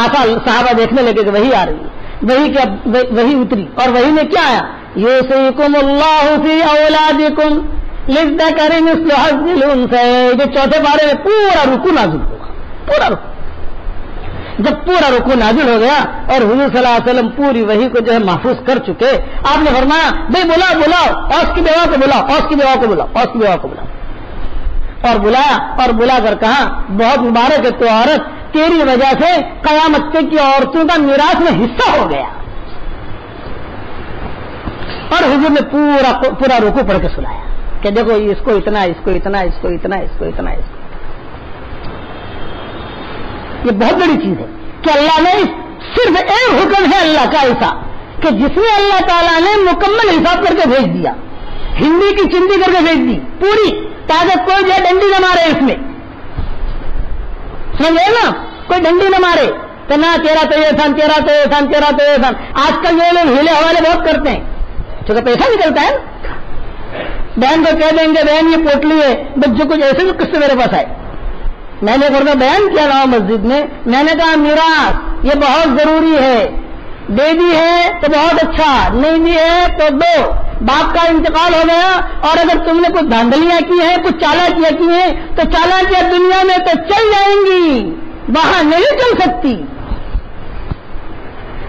آثار صحابہ دیکھنے لگے کہ وحی آ رہی ہے، وحی اتری، اور وحی میں کیا آیا؟ یوصیکم اللہ فی اولادکم للذکر مثل حظ الانثیین. جو 4تھے پارے میں پورا رکوع نازل ہوگا، پورا رکوع. جب پورا رکوع نازل ہو گیا اور حضور صلی اللہ علیہ وسلم پوری وحی کو جو ہے محفوظ کر چکے، آپ نے فرمایا بھائی بلاؤ اوس کی بیوہ کو بلاؤ، اوس کی بیوہ کو بلاؤ، اوس کی بیوہ کو بلاؤ. اور بلایا، اور بلا کر کہا بہت مبارک ہے تو عورت، تیری وجہ سے قیامت تک کی عورتوں کا میراث میں حصہ ہو گیا. اور حضور نے پورا رکوع پڑھ کے سنایا کہ دیکھو اس کو اتنا، اس کو اتنا، اس کو اتنا، اس کو اتنا، اس کو. یہ بہت بڑی چیز ہے کہ اللہ نے صرف ایک حکم ہے اللہ کا ایسا کہ جس میں اللہ تعالیٰ نے مکمل حساب کر کے بھیج دیا، ہندی کی چندی کر کے بھیج دی پوری، تاکہ کوئی جو ڈنڈی نہ مارے اس میں، سمجھے نا، کوئی ڈنڈی نہ مارے کہ نہ تیرا تو یہ تھا، تیرا تو یہ تھا، تیرا تو یہ تھا. آج کل یہ لوگ ہیلے حوالے بہت کرتے ہیں، چونکہ پیسہ نکلتا ہے. بہن کو کہہ دیں گے بہن یہ پوٹلی ہے، بچوں کو ایسے بھی قصے میرے پاس آئے. میں نے خود بیان کیا رہا مسجد میں نے کہا میراث یہ بہت ضروری ہے، دے دی ہے تو بہت اچھا، نہیں دی ہے تو دو. باپ کا انتقال ہو گیا اور اگر تم نے کچھ دھاندلیاں کی ہیں، کچھ چالاکیاں کی ہیں تو چالاکیاں دنیا میں تو چل جائیں گی، وہاں نہیں چل سکتی.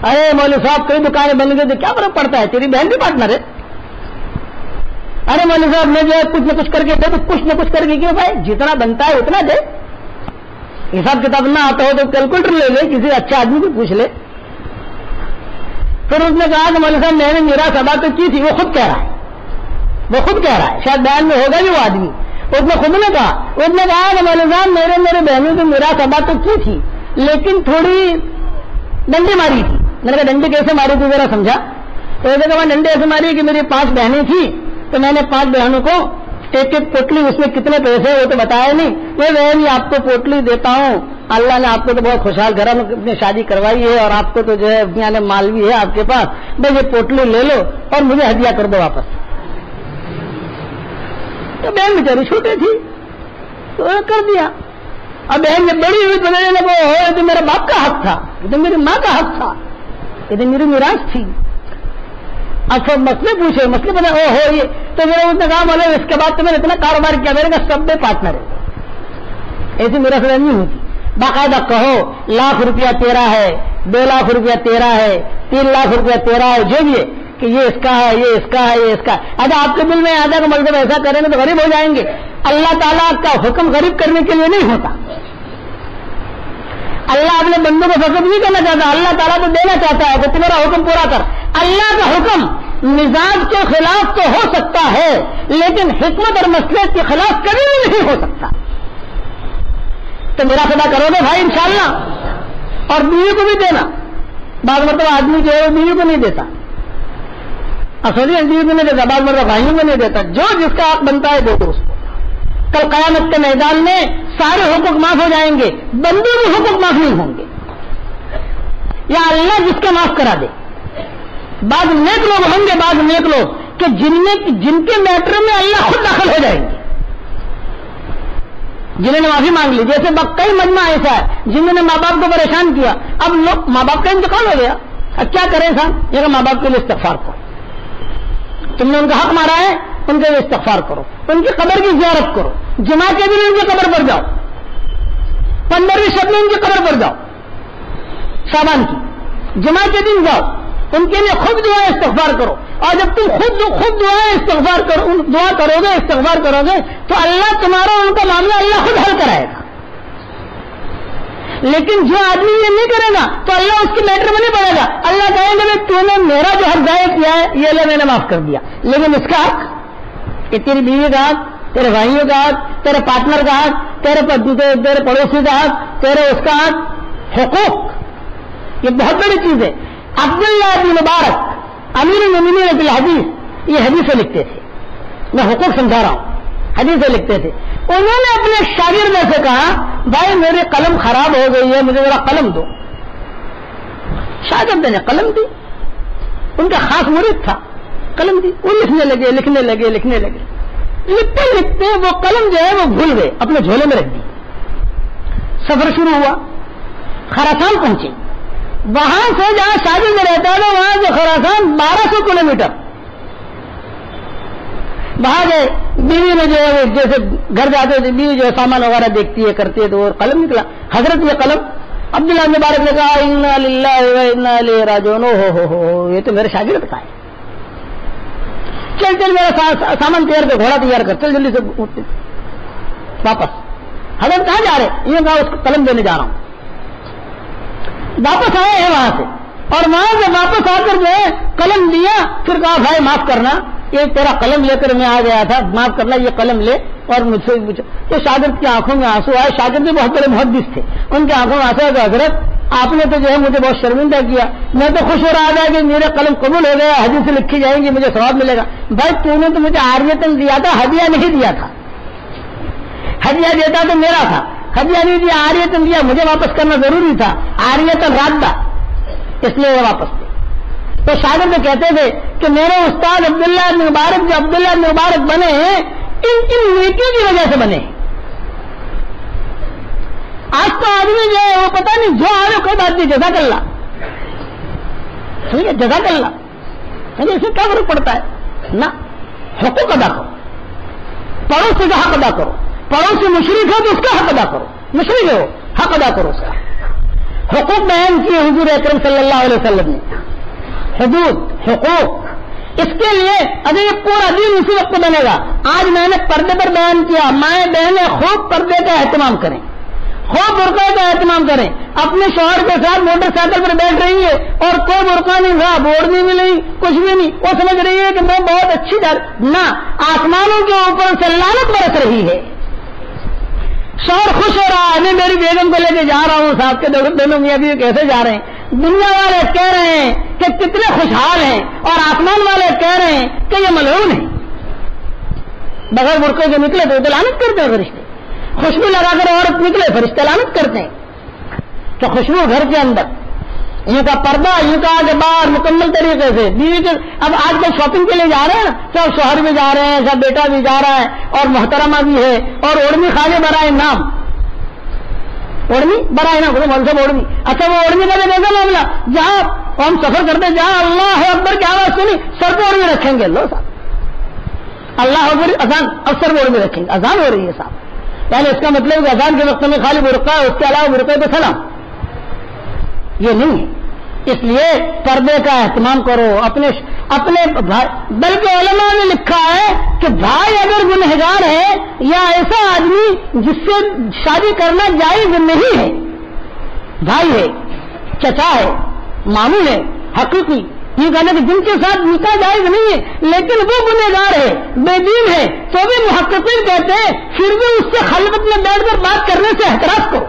ارے مولوی صاحب کئی دکانیں بن گئی تو کیا فرق پڑتا ہے، تیری بہن بھی پارٹنر ہے. ارے مولوی صاحب میں جو ہے کچھ نہ کچھ کر کے دے تو کچھ نہ کچھ کر کے کیوں بھائی، جتنا بنتا ہے اتنا دے. حساب کتاب نہ آتا ہو تو کیلکولیٹر لے لے، کسی اچھا آدمی کو پوچھ لے. پھر اس نے کہا کہ مولوی صاحب میں نے میراث ادا تو کی تھی، وہ خود کہہ رہا ہے، شاید بیان میں ہوگا بھی وہ آدمی. اس نے خود نے کہا کہ مولوی صاحب میرے بہنوں کی میراث ادا تو کی تھی لیکن تھوڑی ڈنڈی ماری تھی. میں نے کہا ڈنڈی کیسے ماری تھی ذرا سمجھا؟ تو اسے کہا ڈنڈی ایسے ماری کہ میری 5 بہنیں تھیں تو میں نے 5 بہنوں کو ایک پوٹلی، اس میں کتنے پیسے وہ تو بتایا نہیں، یہ بہن آپ کو پوٹلی دیتا ہوں، اللہ نے آپ کو تو بہت خوشحال گھر میں شادی کروائی ہے اور آپ کو تو جو ہے دنیا نے مال بھی ہے آپ کے پاس، بھائی یہ پوٹلی لے لو اور مجھے ہدیہ کر دو واپس. تو بہن بیچاری چھوٹی تھی تو کر دیا. اب بہن جب بڑی ہوئی تو میرے لگو یہ تو میرا باپ کا حق تھا، یہ تو میری ماں کا حق تھا، یہ تو میری میراث تھی. اب سب مسئلے پوچھے، مسئلے بنا یہ تو میں اس نے کہا مطلب اس کے بعد تو میں نے اتنا کاروبار کیا، میرے کا سب میں پارٹنر ہے، ایسی میرا سے نہیں ہوتی. باقاعدہ کہو 1 لاکھ روپیہ تیرا ہے، 2 لاکھ روپیہ تیرا ہے، 3 لاکھ روپیہ تیرا ہے، جو بھی ہے کہ یہ اس کا ہے، یہ اس کا ہے، یہ اس کا ہے. اگر آپ کے دل میں آتا کہ مطلب ایسا کریں گے تو غریب ہو جائیں گے. اللہ تعالیٰ کا حکم غریب کرنے کے لیے نہیں ہوتا. اللہ اپنے بندوں کو فقط نہیں کرنا چاہتا، اللہ تعالیٰ تو دینا چاہتا ہے کہ تمہارا حکم پورا کر. اللہ کا حکم مزاج کے خلاف تو ہو سکتا ہے لیکن حکمت اور مصلحت کے خلاف کبھی بھی نہیں ہو سکتا. تو میرا خدا کرو گے بھائی انشاءاللہ. اور بیوی کو بھی دینا. بعض مرتبہ آدمی جو ہے وہ بیوی کو نہیں دیتا، اصلی بیوی کو نہیں دیتا، بعض مرتبہ بھائیوں کو نہیں دیتا. جو جس کا حق بنتا ہے دو اس کو. کل قیامت کے میدان میں سارے حقوق معاف ہو جائیں گے، بندوں کے حقوق معاف نہیں ہوں گے. یا اللہ جس کا معاف کرا دے. بعض نیک لوگ ہوں گے، بعض نیک لوگ کہ جن کے میٹر میں اللہ خود داخل ہو جائیں گے، جنہوں نے معافی مانگ لی. جیسے کئی مجمع ایسا ہے جنہوں نے ماں باپ کو پریشان کیا. اب لوگ ماں باپ کا انتقال ہو گیا، اب کیا کریں صاحب؟ یہ کہ ماں باپ کے لیے استغفار کرو. تم نے ان کا حق مارا ہے، ان کے لیے استغفار کرو، ان کی قبر کی زیارت کرو. جمعہ کے دن ان کی قبر پر جاؤ، 15ویں شب میں ان کی قبر پر جاؤ، شعبان کی جمعہ کے دن جاؤ، ان کے لیے خود دعا استغفار کرو. اور جب تم خود دعا استغفار کرو، دعا کرو گے، استغفار کرو گے تو اللہ تمہارا ان کا معاملہ اللہ خود حل کرائے گا. لیکن جو آدمی یہ نہیں کرے گا تو اللہ اس کی میٹر میں نہیں پڑے گا. اللہ کہیں گے تو نے میرا جو حق ضائع کیا ہے یہ اللہ میں نے معاف کر دیا، لیکن اس کا حق، کہ تیری بیوی کا حق، تیرے بھائیوں کا حق، تیرے پارٹنر کا حق، تیرے پڑوسی کا حق، تیرے اس کا حق، حقوق، یہ بہت بڑی چیز ہے. عبداللہ بن مبارک امیر المومنین فی الحدیث یہ حدیثیں لکھتے تھے. میں حقوق سمجھا رہا ہوں، حدیثیں لکھتے تھے. انہوں نے اپنے شاگرد سے کہا بھائی میری قلم خراب ہو گئی ہے، مجھے ذرا قلم دو. شاگرد نے قلم دی، ان کا خاص مرید تھا، قلم دی. وہ لکھنے لگے. لکھتے لکھتے وہ قلم جو ہے وہ بھول گئے، اپنے جھولے میں رکھ دی. سفر شروع ہوا، خراسان پہنچے. وہاں سے جہاں شاگرد رہتا تھا وہاں سے خراسان 1200 کلومیٹر. وہاں گئے، بیوی میں جو ہے وہ جیسے گھر جاتے تھے، بیوی جو ہے سامان وغیرہ دیکھتی ہے کرتی ہے، تو وہ قلم نکلا. حضرت یہ قلم عبداللہ مبارک نے کہا انا للہ و انا الیہ راجعون. ہو یہ تو میرے شاگرد کا ہے. چل میرا سامان تیار کر، گھوڑا تیار کر، چل جلدی سے واپس. حضرت کہاں جا رہے؟ یہ کہا اس کو قلم دینے جا رہا ہوں. واپس آئے ہیں وہاں سے، اور وہاں سے واپس آ کر جو ہے قلم دیا. پھر کہا بھائی معاف کرنا، یہ تیرا قلم لے کر میں آ گیا تھا، معاف کرنا، یہ قلم لے. اور مجھ سے پوچھا تو شاگرد کی آنکھوں میں آنسو آئے. شاگرد بھی بہت بڑے محدث تھے، ان کی آنکھوں میں آنسو آئے. حضرت آپ نے تو جو ہے مجھے بہت شرمندہ کیا، میں تو خوش ہو رہا تھا کہ میرے قلم قبول ہو گیا، حدیث لکھی جائیں گی، مجھے ثواب ملے گا. بھائی تو نے تو مجھے عاریتاً دیا تھا، ہدیہ نہیں دیا تھا. ہدیہ دیتا تو میرا تھا، ہدیہ نہیں دیا، عاریتاً دیا. مجھے واپس کرنا ضروری تھا، عاریتاً رادہ، اس لیے وہ واپس دے. تو شاگرد کہتے تھے کہ میرے استاد عبداللہ بن مبارک جو عبداللہ بن مبارک بنے ہیں ان نیکی کی وجہ سے بنے. آج تو آدمی جو ہے وہ پتہ نہیں جو آ رہے کوئی بات نہیں، جزاک اللہ، ٹھیک ہے جزاک اللہ، اس سے کیا فرق پڑتا ہے؟ نہ، حقوق ادا کرو، پڑوسی کا حق ادا کرو. پڑوسی مشرک ہو تو اس کا حق ادا کرو، مشرک ہو حق ادا کرو اس کا. حقوق بیان کیے حضور اکرم صلی اللہ علیہ وسلم نے، حدود، حقوق. اس کے لیے اگر یہ پورا دن اسی وقت بنے گا. آج میں نے پردے پر بیان کیا، مائیں بہنیں خوب پردے کا اہتمام کریں، خوب برقعے کا اہتمام کریں. اپنے شوہر کے ساتھ موٹر سائیکل پر بیٹھ رہی ہے اور کوئی برقع نہیں رہا، بوڑھنی بھی نہیں، کچھ بھی نہیں، وہ سمجھ رہی ہے کہ میں بہت اچھی نہ، آسمانوں کے اوپر سے لعنت برس رہی ہے. شوہر خوش ہو رہا ہے، میں میری بیگم کو لے کے جا رہا ہوں، صاحب کے دونوں میاں بیوی کیسے جا رہے ہیں. دنیا والے کہہ رہے ہیں کہ کتنے خوشحال ہیں، اور آسمان والے کہہ رہے ہیں کہ یہ ملعون ہیں. بغیر برقعے کے نکلے تو لعنت کرتے ہیں فرشتے. خوشبو لگا کر عورت نکلے فرشتے لعنت کرتے ہیں. تو خوشبو گھر کے اندر، یوں کا پردہ، یوں کا آگے باہر مکمل طریقے سے. بیوی کے اب آج کل شاپنگ کے لیے جا رہے ہیں نا، سب شوہر بھی جا رہے ہیں، سب بیٹا بھی جا رہا ہے، اور محترمہ بھی ہے، اور اوڑھنی خانے برائے نام، اوڑھنی برائے نام، منصب اوڑھنی. اچھا وہ اوڑھنی کا بھی دیکھا معاملہ، جہاں ہم سفر کرتے جہاں اللہ اکبر کی آواز سنی سر پہ اوڑھنی رکھیں گے. لو صاحب اللہ اکبر، اذان اب سر پہ اوڑھنی رکھیں گے، اذان ہو رہی ہے صاحب. یعنی اس کا مطلب کہ اذان کے وقت میں خالی برقع ہے، اس کے علاوہ برقعے پہ سلام، یہ نہیں ہے. اس لیے پردے کا اہتمام کرو اپنے بھائی. بلکہ علماء نے لکھا ہے کہ بھائی اگر گنہگار ہے یا ایسا آدمی جس سے شادی کرنا جائز نہیں ہے، بھائی ہے، چچا ہے، ماموں ہے، حقیقی، یہ کہنا کہ جن کے ساتھ نکاح جائز نہیں ہے لیکن وہ گنہگار ہے، بے دین ہے، تو بھی محققین کہتے ہیں پھر بھی اس سے خلوت میں بیٹھ کر بات کرنے سے احتراز کرو.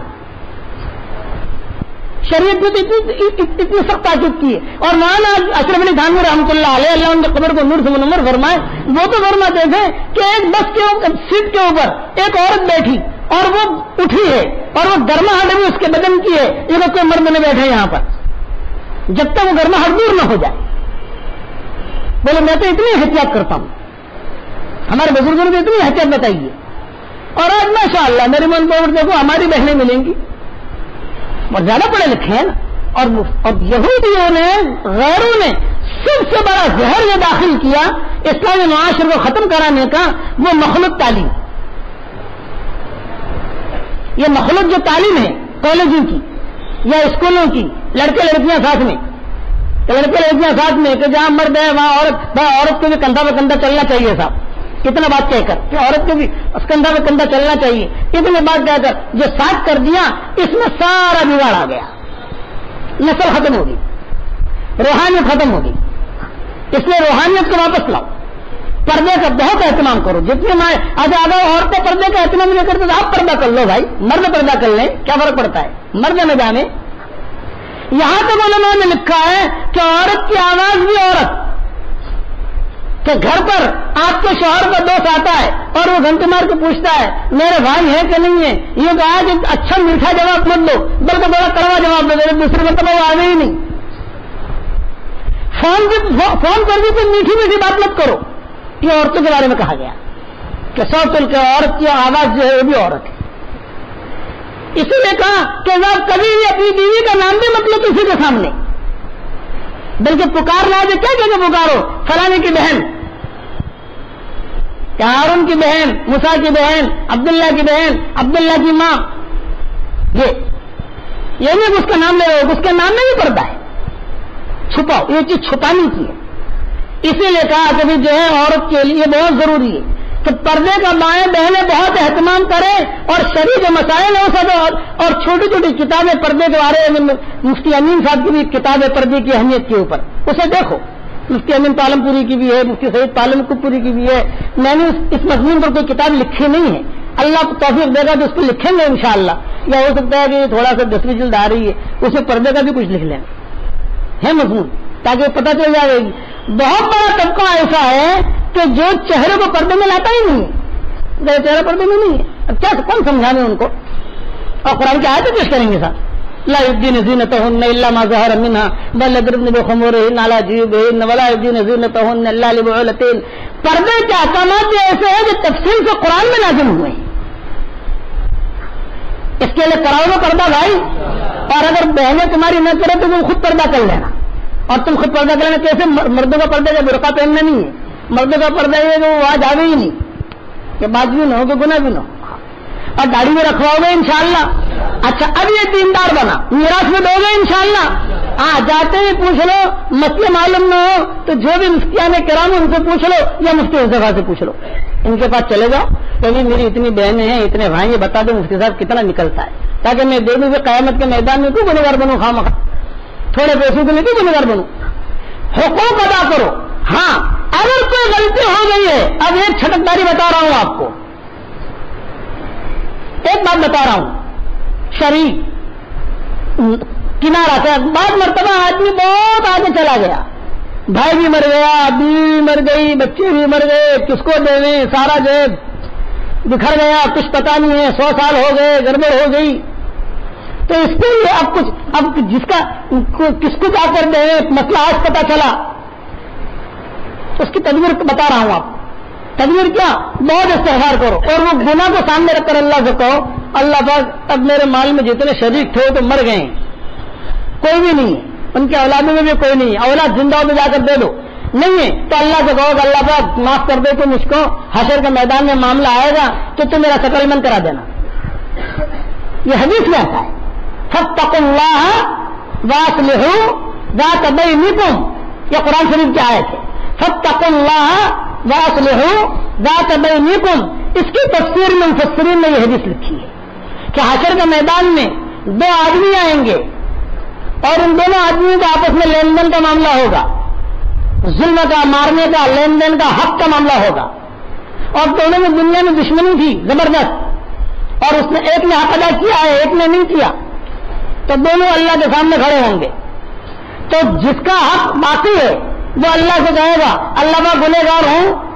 شریعت نے تو اتنی سخت تاکید کی ہے. اور مولانا اشرف علی تھانوی رحمۃ اللہ علیہ، اللہ ان کی قبر کو نور سے منور فرمائے، وہ تو فرماتے تھے کہ ایک بس کے سیٹ کے اوپر ایک عورت بیٹھی اور وہ اٹھی ہے اور وہ گرماہٹ بھی اس کے بدن کی ہے، یہ کوئی مرد نہیں بیٹھے یہاں پر جب تک وہ گرماہٹ دور نہ ہو جائے. بولے میں تو اتنی احتیاط کرتا ہوں، ہمارے بزرگوں نے اتنی احتیاط بتائی ہے. اور آج ماشاء اللہ میرے من کو دیکھو ہماری بہنیں ملیں گی اور زیادہ پڑھے لکھے ہیں نا. اور یہودیوں نے غیروں نے سب سے بڑا زہر یہ داخل کیا اسلامی معاشرے کو ختم کرانے کا، وہ مخلوط تعلیم. یہ مخلوط جو تعلیم ہے کالجوں کی یا اسکولوں کی، لڑکے لڑکیاں ساتھ میں، لڑکے لڑکیاں ساتھ میں کہ جہاں مرد ہے وہاں عورت، عورت کو بھی کندھا پہ کندھا چلنا چاہیے صاحب. کتنا بات کہہ کر کہ عورت کو بھی کندھا پہ کندھا چلنا چاہیے، اتنی بات کہہ کر جو ساتھ کر دیا اس میں سارا بگاڑ آ گیا. نسل ختم ہوگی، روحانیت ختم ہوگی. اس لیے روحانیت کو واپس لاؤ. پردے کا بہت اہتمام کرو. جتنے اگر عورتیں پردے کا اہتمام نہیں کرتے تو آپ پردہ کر لو بھائی، مرد پردہ کر لیں، کیا فرق پڑتا ہے؟ مرد نہ جانے. یہاں تک علماء نے لکھا ہے کہ عورت کی آواز بھی عورت، کہ گھر پر آپ کے شوہر کا دوست آتا ہے اور وہ گھنٹے مار کے پوچھتا ہے میرے بھائی ہیں کہ نہیں ہے، یہ کہا کہ اچھا میٹھا جواب مت دو بلکہ بڑا کڑوا جواب دو، دوسرے مرتبہ وہ آنے ہی نہیں. فون کر دی تو میٹھی میٹھی بات مت کرو. یہ عورتوں کے بارے میں کہا گیا کہ سوتل کے عورت کی آواز جو ہے وہ بھی عورت ہے. اسی لیے کہا کہ آپ کبھی بھی اپنی بیوی کا نام بھی مت لو کسی کے سامنے، بلکہ پکارنا ہے کیا کہ پکارو فلانے کی بہن، ہارون کی بہن، موسیٰ کی بہن، عبداللہ کی بہن، عبداللہ کی ماں. یہ نہیں اس کا نام لے رہے ہو، اس کا نام نہیں پڑتا ہے، چھپاؤ. یہ چیز چھپانی کی ہے. اسی لیے کہا کہ جو ہے عورت کے لیے بہت ضروری ہے کہ پردے کا مائیں بہنیں بہت اہتمام کریں اور شرعی جو مسائل ہو سب اور چھوٹی چھوٹی کتابیں پردے کے بارے میں، مفتی امین صاحب کی بھی کتاب ہے پردے کی اہمیت کے اوپر، اسے دیکھو. مفتی امین پالم پوری کی بھی ہے، مفتی سعید پالم پوری کی بھی ہے. میں نے اس مضمون پر کوئی کتاب لکھی نہیں ہے، اللہ کو توفیق دے گا تو اس کو لکھیں گے انشاءاللہ. یا ہو سکتا ہے کہ تھوڑا سا 10ویں جلد آ رہی ہے اس میں پردے کا بھی کچھ لکھ لیں ہے مضمون، تاکہ پتہ چل جائے گی. بہت بڑا طبقہ ایسا ہے کہ جو چہرے کو پردے میں لاتا ہی نہیں ہے، چہرہ پردے میں نہیں ہے. اب کیا کون سمجھانے ان کو؟ اور قرآن کی آیتیں پیش کریں گے صاحب، لا يبدين زينتهن الا ما ظهر منها بل يضربن بخمورهن على جيوبهن ولا يبدين زينتهن الا لبعولتهن. پردے کے احکامات ایسے ہیں جو تفصیل سے قرآن میں نازل ہوئے ہیں. اس کے لیے کراؤ گے پردہ بھائی. اور اگر بہنیں تمہاری نہ کرے تو تم خود پردہ کر لینا. اور تم خود پردہ کرنا کیسے؟ مردوں کا پردہ کا برقع پہننا نہیں ہے، مردوں کا پردہ یہ کہ وہ آج آگے ہی نہیں کہ بات بھی نہ ہو کہ گناہ بھی نہ ہو. اور داڑھی میں رکھواؤ گے انشاءاللہ. اچھا اب یہ دیندار بنا، میراث میں دو گے انشاءاللہ. ہاں جاتے ہی پوچھ لو، مسئلے معلوم نہ ہو تو جو بھی مفتیان کرام ان سے پوچھ لو یا مفتی حذیفہ سے پوچھ لو، ان کے پاس چلے جاؤ کہ میری اتنی بہنیں ہیں اتنے بھائی، یہ بتا دو مفتی صاحب کتنا نکلتا ہے، تاکہ میں دیکھوں کہ قیامت کے میدان میں کیوں گنہگار بنوں، خواہ تھوڑے پیسوں کے لیے کیوں گنہگار بنوں. حقوق ادا کرو. ہاں اگر کوئی غلطی ہو گئی ہے، اب ایک چھٹکداری بتا رہا ہوں آپ کو، ایک بات بتا رہا ہوں شرعی کنارہ سے. بعض مرتبہ آدمی بہت آگے چلا گیا، بھائی بھی مر گیا، بیوی بھی مر گئی، بچے بھی مر گئے، کس کو دے سارا جو بکھر گیا، کچھ پتا نہیں ہے، 100 سال ہو گئے، گڑبڑ ہو گئی. تو اس کے لیے اب جس کا کس کو جا کر دے مسئلہ آج پتا چلا، اس کی تدبیر بتا رہا ہوں آپ. تدبیر کیا؟ بہت استغفار کرو اور وہ گناہ کو سامنے رکھ کر اللہ سے کہو اللہ پاک اب میرے مال میں جتنے شریک تھے تو مر گئے، کوئی بھی نہیں، ان کے اولادوں میں بھی کوئی نہیں، اولاد زندہ ہو تو جا کر دے دو، نہیں ہے تو اللہ سے کہو کہ اللہ پاک معاف کر دے تو مجھ کو حشر کے میدان میں معاملہ آئے گا تو تم میرا سیٹلمنٹ کرا دینا. یہ حدیث میں آتا ہے فاتقوا اللہ واصلحوا ذات بینکم، یہ قرآن شریف کی آیت ہے، فاتقوا اللہ واصلحوا ذات بینکم. اس کی تفسیر میں مفسرین نے یہ حدیث لکھی ہے کہ حشر کے میدان میں دو آدمی آئیں گے اور ان دونوں آدمیوں کا آپس میں لین دین کا معاملہ ہوگا، ظلم کا، مارنے کا، لین دین کا، حق کا معاملہ ہوگا. اور دونوں میں دنیا میں دشمنی تھی زبردست، اور اس نے ایک نے حق ادا کیا ہے، ایک نے نہیں کیا، تو دونوں اللہ کے سامنے کھڑے ہوں گے. تو جس کا حق باقی ہے وہ اللہ سے کہے گا اللہ میں گنہگار ہوں،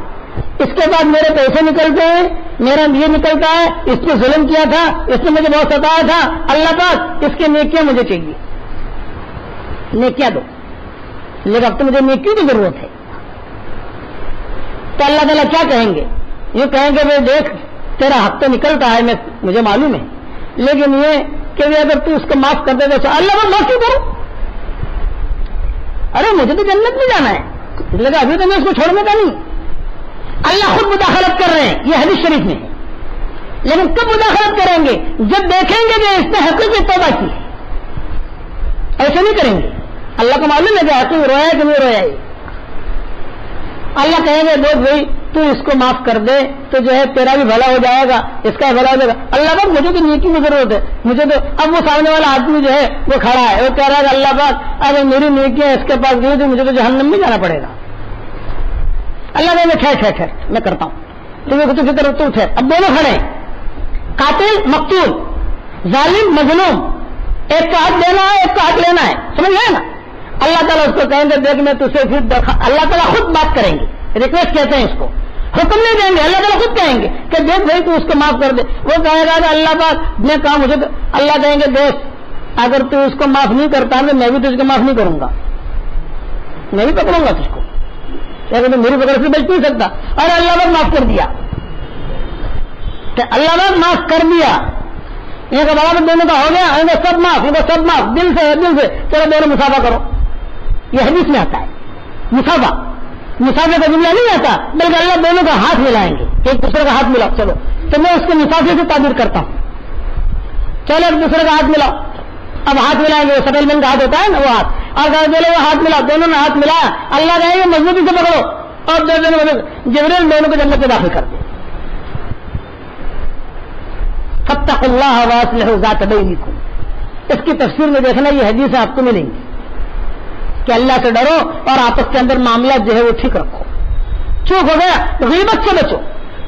اس کے بعد میرے پیسے نکلتے ہیں، میرا یہ نکلتا ہے، اس نے ظلم کیا تھا، اس نے مجھے بہت ستایا تھا، اللہ پاک اس کی نیکیاں مجھے چاہیے، نیکیاں دو، لیکن اب تو مجھے نیکی کی ضرورت ہے. تو اللہ تعالیٰ کیا کہیں گے؟ یہ کہیں گے بھائی دیکھ تیرا حق تو نکلتا ہے، مجھے معلوم ہے، لیکن یہ کہ اگر تو اس کو معاف کر دے تو اللہ میں معاف کیوں کروں؟ ارے مجھے تو جنت میں جانا ہے، لیکن ابھی تو میں اس کو چھوڑنے کا نہیں. اللہ خود مداخلت کر رہے ہیں، یہ حدیث شریف میں ہے. لیکن کب مداخلت کریں گے؟ جب دیکھیں گے کہ اس نے حقیقی توبہ کی ہے. ایسے نہیں کریں گے. اللہ کو معلوم ہے کہ حقیقی رویا ہے کہ نہیں رویا ہے. اللہ کہیں گے دیکھ بھائی تو اس کو معاف کر دے تو جو ہے تیرا بھی بھلا ہو جائے گا، اس کا بھلا ہو جائے گا. اللہ پاک مجھے تو نیکی کی ضرورت ہے، مجھے تو اب وہ سامنے والا آدمی جو ہے وہ کھڑا ہے، وہ کہہ رہا ہے کہ اللہ پاک اگر میری نیکیاں اس کے پاس گئی تو مجھے تو جہنم میں جانا پڑے گا. اللہ نے ٹھہر میں کرتا ہوں، تو فکر تو ٹھہر. اب دونوں کھڑے، قاتل مقتول، ظالم مظلوم، ایک کا ہاتھ دینا ہے ایک کا ہاتھ لینا ہے، سمجھ گئے نا. اللہ تعالیٰ اس کو کہیں گے دیکھ میں تجھے پھر اللہ تعالیٰ خود بات کریں گے، ریکویسٹ کہتے ہیں اس کو، حکم نہیں دیں گے، اللہ تعالیٰ خود کہیں گے کہ دیکھ بھائی تو اس کو معاف کر دے. وہ کہے گا کہ اللہ پاک نے کہا مجھے تو، اللہ کہیں گے دیکھ اگر تو اس کو معاف نہیں کرتا تو میں بھی تجھ کو معاف نہیں کروں گا، میں بھی پکڑوں گا تجھ کو، لیکن میری پکڑ سے بچ نہیں سکتا. اور اللہ پاک معاف کر دیا، کہ اللہ پاک معاف کر دیا، یہ کہ برابر دونوں کا ہو گیا، سب معاف، سب معاف، دل سے چلو دونوں مسافہ کرو. یہ حدیث میں آتا ہے مسافہ کا جملہ نہیں آتا، بلکہ اللہ دونوں کا ہاتھ ملائیں گے، ایک دوسرے کا ہاتھ ملاؤ. چلو تو میں اس کے مسافے سے تعبیر کرتا ہوں، چلو ایک دوسرے کا ہاتھ ملاؤ. اب ہاتھ ملائیں گے، سٹل مین کا ہاتھ ہوتا ہے نا وہ ہاتھ، اور چلو وہ ہاتھ ملاؤ، دونوں نے ہاتھ ملایا، اللہ کہیں گے مضبوطی سے پکڑو اور جبریل دونوں کو جنت میں داخل کر دے. فاتقوا اللہ واصلحوا ذات بینکم. اس کی تفسیر میں دیکھنا یہ حدیث آپ کو ملیں گی کہ اللہ سے ڈرو اور آپس کے اندر معاملہ جو ہے وہ ٹھیک رکھو. چوک ہو گیا غیبت سے بچو،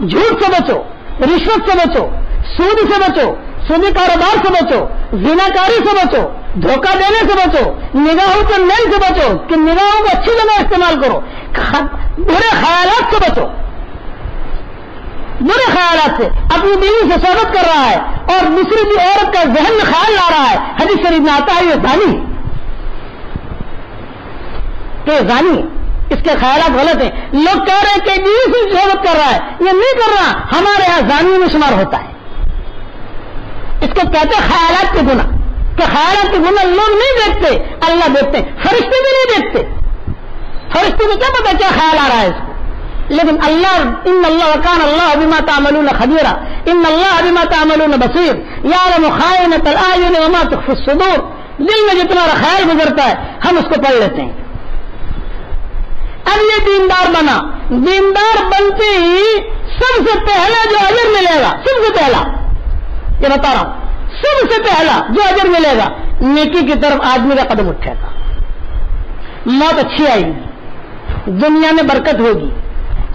جھوٹ سے بچو، رشوت سے بچو، سود سے بچو، سودی کاروبار سے بچو، زناکاری سے بچو، دھوکہ دینے سے بچو، نگاہوں کے میل سے بچو کہ نگاہوں کو اچھی جگہ استعمال کرو، برے خیالات سے بچو. برے خیالات سے اپنی بیوی سے صحبت کر رہا ہے اور دوسری بھی عورت کا ذہن میں خیال لا رہا ہے، حدیث شریف میں آتا ہے یہ زانی، تو زانی، اس کے خیالات غلط ہیں. لوگ کہہ رہے ہیں کہ بیوی سے صحبت کر رہا ہے، یہ نہیں کر رہا، ہمارے یہاں زانیوں میں شمار ہوتا ہے. اس کو کہتے ہیں خیالات کے گناہ، کہ خیالات کے گناہ لوگ نہیں دیکھتے، اللہ دیکھتے ہیں، فرشتے بھی نہیں دیکھتے. فرشتے کو کیا پتا کیا خیال آ رہا ہے اس کو، لیکن اللہ ان اللہ وکان اللہ بما تعملون خبیرا ان اللہ بما تعملون بصیر یعلم خائنۃ الاعین وما تخفی الصدور. دل میں جتنا خیال گزرتا ہے ہم اس کو پڑھ لیتے ہیں. اب یہ دیندار بنا، دیندار بنتے ہی سب سے پہلا جو اجر ملے گا، سب سے پہلا یہ بتا رہا ہوں، سب سے پہلا جو اجر ملے گا نیکی کی طرف آدمی کا قدم اٹھے گا. موت اچھی آئے گی، دنیا میں برکت ہوگی،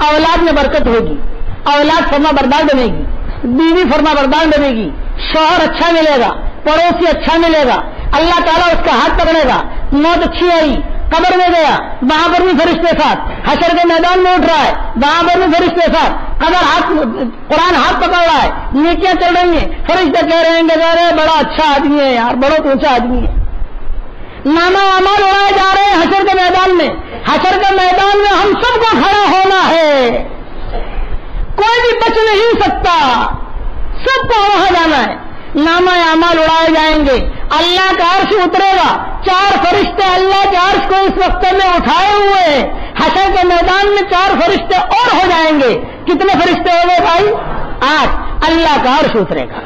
اولاد میں برکت ہوگی، اولاد فرما بردار بنے گی، بیوی فرما بردار بنے گی، شوہر اچھا ملے گا، پڑوسی اچھا ملے گا، اللہ تعالیٰ اس کا ہاتھ پکڑے گا. موت اچھی آئی، قبر میں گیا، وہاں پر بھی فرشتے ساتھ، حشر کے میدان میں اٹھ رہا ہے، وہاں پر بھی فرشتے ساتھ، قبر قرآن ہاتھ پکڑ رہا ہے، نیکیاں چل رہی ہیں، فرشتے کہہ رہے ہیں کہ بڑا اچھا آدمی ہے یار، بڑا اونچا آدمی ہے. نامہ اعمال اڑائے جا رہے ہیں حشر کے میدان میں. حشر کے میدان میں ہم سب کو کھڑا ہونا ہے، کوئی بھی بچ نہیں سکتا، سب کو وہاں جانا ہے. نامہ اعمال اڑائے جائیں گے، اللہ کا عرش اترے گا، 4 فرشتے اللہ کے عرش کو اس وقت میں اٹھائے ہوئے ہیں. حشر کے میدان میں 4 فرشتے اور ہو جائیں گے. کتنے فرشتے ہو گئے بھائی؟ 8. اللہ کا عرش اترے گا،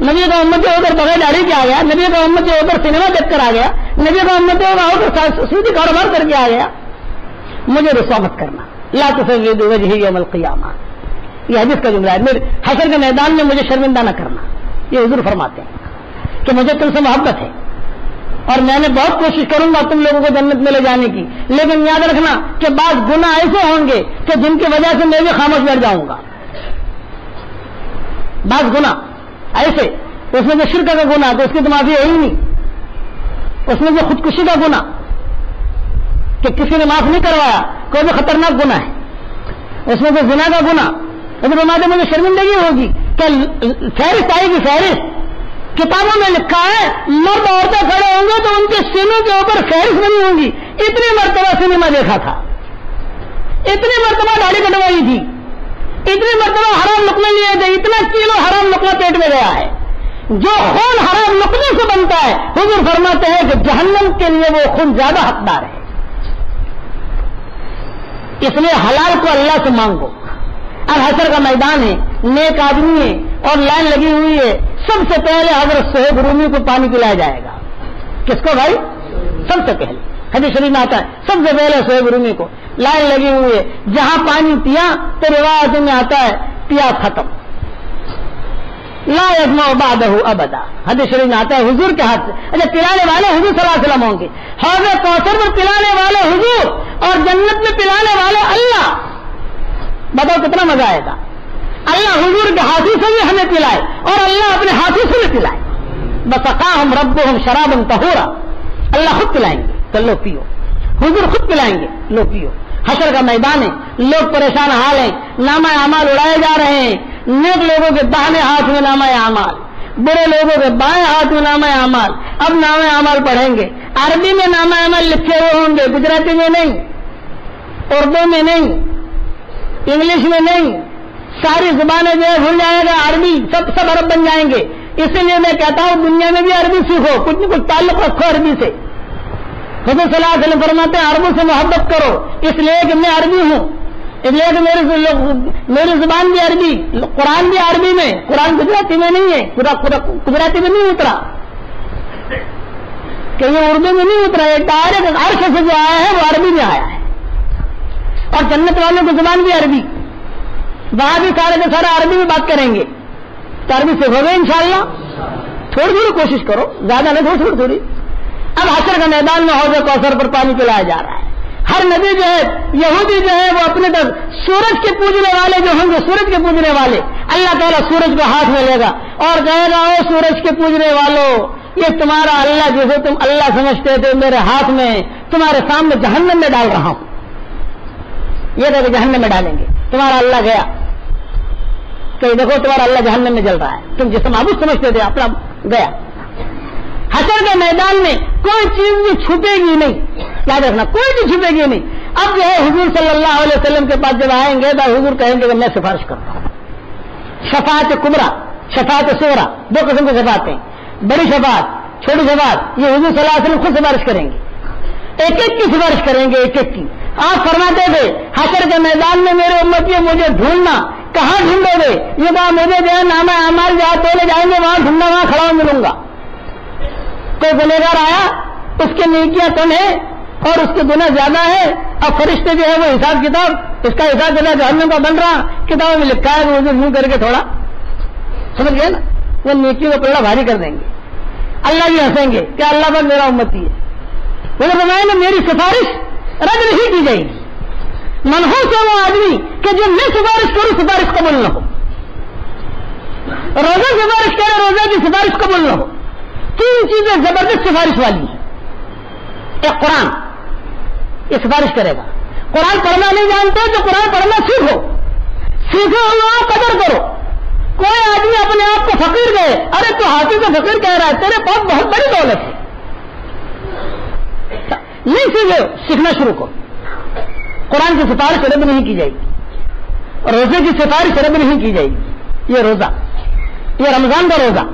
نبی کا امتی ہو کر بغیر داڑھی کے آ گیا, نبی کا امتی ہو کر سنیما دیکھ کر آ گیا, نبی کا امتی ہو کر سودی کاروبار کر کے آ گیا, مجھے رسوا مت کرنا. لا تسودوا وجهي يوم القيامة, یہ حدیث کا جملہ ہے. میرے حشر کے میدان میں مجھے شرمندہ نہ کرنا. یہ حضور فرماتے ہیں کہ مجھے تم سے محبت ہے اور میں نے بہت کوشش کروں گا تم لوگوں کو جنت میں لے جانے کی, لیکن یاد رکھنا کہ بعض گناہ ایسے ہوں گے کہ جن کی وجہ سے میں بھی خاموش بیٹھ جاؤں گا. بعض گناہ ایسے, اس میں جو شرک کا گناہ تو اس کی تو معافی ہے ہی نہیں, اس میں جو خودکشی کا گناہ کہ کسی نے معاف نہیں کروایا, کوئی بھی خطرناک گناہ ہے. اس میں جو زنا کا گناہ, اس میں مجھے شرمندگی ہوگی کہ فہرست آئے گی, فہرست کتابوں میں لکھا ہے مرد عورتیں کھڑے ہوں گے تو ان کے سینوں کے اوپر فہرست بنی ہوگی. اتنی مرتبہ سنیما دیکھا تھا, اتنی مرتبہ داڑھی کٹوائی تھی, اتنی مرتبہ حرام نقلے لیے تھے, اتنا کلو حرام نقلہ پیٹ میں گیا ہے. جو خون حرام نقلے سے بنتا ہے, حضور فرماتے ہیں کہ جہنم کے لیے وہ خون زیادہ حقدار ہے. اس لیے حلال کو اللہ سے مانگو. اب حشر کا میدان ہے, نیک آدمی ہے اور لائن لگی ہوئی ہے. سب سے پہلے حضرت صہیب رومی کو پانی پلایا جائے گا. کس کو بھائی؟ سب سے پہلے حدیث شریف میں آتا ہے سب سے پہلے صہیب رومی کو لائن لگی ہوئی ہے. جہاں پانی پیا تو روایتوں میں آتا ہے پیا ختم, لا یسمع بعدہ ابدا. حدیث شریف میں آتا ہے حضور کے ہاتھ سے. اچھا, پلانے والے حضور صلی اللہ علیہ وسلم ہوں گے. حوض کوثر میں پلانے والے حضور اور جنت میں پلانے والے اللہ. بتاؤ کتنا مزہ آئے گا. اللہ حضور کے ہاتھوں سے بھی ہمیں پلائے اور اللہ اپنے ہاتھوں سے بھی پلائے. بسقاہم ربہم شرابا طہورا, اللہ خود پلائیں گے تو لو پیو, حضور خود پلائیں گے لو پیو. حشر کا میدان ہے, لوگ پریشان حال ہیں, نامہ اعمال اڑائے جا رہے ہیں. نیک لوگوں کے داہنے ہاتھ میں نامہ اعمال, برے لوگوں کے بائیں ہاتھ میں نامہ اعمال. اب نامہ اعمال پڑھیں گے, عربی میں نامہ اعمال لکھے ہوئے ہوں گے, گجراتی میں نہیں, اردو میں نہیں, انگلش میں نہیں. ساری زبانیں جو ہے بھول جائے گا, عربی سب عرب بن جائیں گے. اسی لیے میں کہتا ہوں دنیا میں بھی عربی سیکھو, کچھ نہ کچھ تعلق رکھو عربی سے. حضور صلی اللہ علیہ وسلم فرماتے ہیں عربوں سے محبت کرو, اس لیے کہ میں عربی ہوں, اس لیے کہ میری زبان بھی عربی, قرآن بھی عربی میں. قرآن گجراتی میں نہیں ہے, گجراتی میں نہیں اترا, کہ یہ اردو میں نہیں اترا, یہ ڈائریکٹ عرش سے جو آیا ہے وہ عربی میں آیا ہے. اور جنت والوں کی زبان بھی عربی, وہاں بھی سارے کے سارے عربی میں بات کریں گے. تو عربی سیکھو گے انشاءاللہ. تھوڑی تھوڑی کوشش کرو, زیادہ نہیں, تھوڑی تھوڑی. اب حشر کا میدان میں حوض کوثر پر پانی پلایا جا رہا ہے. ہر نبی جو ہے, یہودی جو ہے وہ اپنے طرف سورج کے پوجنے والے جو ہوں گے, سورج کے پوجنے والے, اللہ تعالیٰ سورج کو ہاتھ میں لے گا اور کہے گا او سورج کے پوجنے والوں, یہ تمہارا اللہ جسے تم اللہ سمجھتے تھے میرے ہاتھ میں تمہارے سامنے جہنم میں ڈال رہا ہوں. یہ دیکھو جہنم میں ڈالیں گے, تمہارا اللہ گیا کہ دیکھو تمہارا اللہ جہنم میں جل رہا ہے, تم جسے معبود سمجھتے تھے اپنا گیا. حشر کے میدان میں کوئی چیز بھی چھپے گی نہیں, یاد رکھنا کوئی بھی چھپے گی نہیں. اب جو ہے حضور صلی اللہ علیہ وسلم کے پاس جب آئیں گے تو حضور کہیں گے کہ میں سفارش کرتا ہوں. شفاعت کبریٰ, شفاعت صغریٰ, دو قسم کی شفاعتیں, بڑی شفاعت, چھوٹی شفاعت. یہ حضور صلی اللہ علیہ وسلم خود سفارش کریں گے, ایک ایک کی سفارش کریں گے, ایک ایک کی. آپ فرماتے تھے حشر کے میدان میں میرے امتیوں مجھے ڈھونڈنا, کہاں ڈھونڈو گے؟ یہ کہا مجھے جو ہے نامہ اعمال جہاں تولے جائیں گے وہاں ڈھونڈنا, وہاں کھڑا ملوں گا. کوئی گنہگار آیا, اس کی نیکیاں کم ہے اور اس کے گناہ زیادہ ہے, اب فرشتے جو ہے وہ حساب کتاب, اس کا حساب کتاب جہنم کا بن رہا, کتابوں میں لکھا ہے, مجھے منہ کر کے تھوڑا سمجھ گئے نا, وہ نیکیوں کا پلڑا بھاری کر دیں گے. اللہ بھی ہنسیں گے کہ اللہ پر میرا امتی ہے. وہ فرمایا نا میری سفارش رد نہیں کی جائے گی. منحوس ہے وہ آدمی کہ جو میں سفارش کروں سفارش قبول نہ ہو, روزہ سفارش کرے روزہ کی سفارش قبول نہ ہو. تین چیزیں زبردست سفارش والی ہیں. ایک قرآن, یہ سفارش کرے گا. قرآن پڑھنا نہیں جانتے تو قرآن پڑھنا سیکھو, سیکھو اللہ قدر کرو. کوئی آدمی اپنے آپ کو فقیر گئے, ارے تو ہاتھی کو فقیر کہہ رہا ہے, تیرے پاس بہت بڑی دولت ہے. نہیں سیکھو, سیکھنا شروع کرو. قرآن کی سفارش رد نہیں کی جائے گی, روزے کی سفارش رد نہیں کی جائے گی. یہ روزہ, یہ رمضان کا روزہ,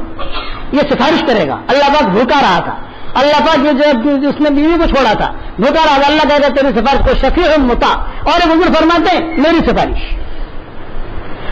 یہ سفارش کرے گا. اللہ پاک بھوکا رہا تھا, اللہ پاک جو اس نے بیوی کو چھوڑا تھا بھوکا رہا تھا, اللہ کہے گا تیری سفارش کو شفیع مطاع. اور حضور فرماتے ہیں میری سفارش,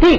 3।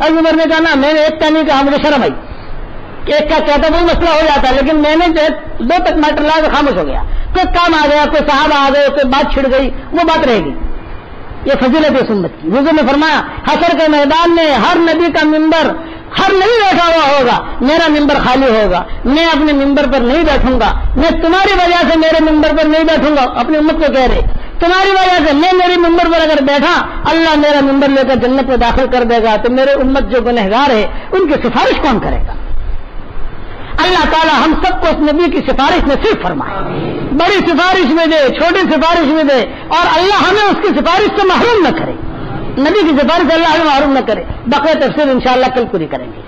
ابھی عمر نے کہا نا میں نے ایک کا نہیں کہا, مجھے شرم آئی. ایک کا کہتا وہ مسئلہ ہو جاتا ہے, لیکن میں نے جو ہے 2 تک میٹر لا کے خاموش ہو گیا. کوئی کام آ گیا, کوئی صحابہ آ گئے, کوئی بات چھڑ گئی, وہ بات رہے گی. یہ فضیلت ہے سنت کی. حضور نے فرمایا حشر کے میدان میں ہر نبی کا ممبر, ہر نبی بیٹھا ہوا ہوگا, میرا ممبر خالی ہوگا. میں اپنے ممبر پر نہیں بیٹھوں گا, میں تمہاری وجہ سے میرے ممبر پر نہیں بیٹھوں گا. اپنی امت کو کہہ رہے تمہاری وجہ سے میں میری ممبر پر اگر بیٹھا, اللہ میرا ممبر لے کر جنت میں داخل کر دے گا, تو میرے امت جو گنہگار ہے ان کی سفارش کون کرے گا؟ اللہ تعالیٰ ہم سب کو اس نبی کی سفارش نصیب فرمائے, بڑی سفارش میں دے, چھوٹی سفارش میں دے, اور اللہ ہمیں اس کی سفارش سے محروم نہ کرے. نبی کی سفارش سے اللہ ہمیں محروم نہ کرے. بقیہ تفصیل انشاءاللہ کل پوری کریں گے.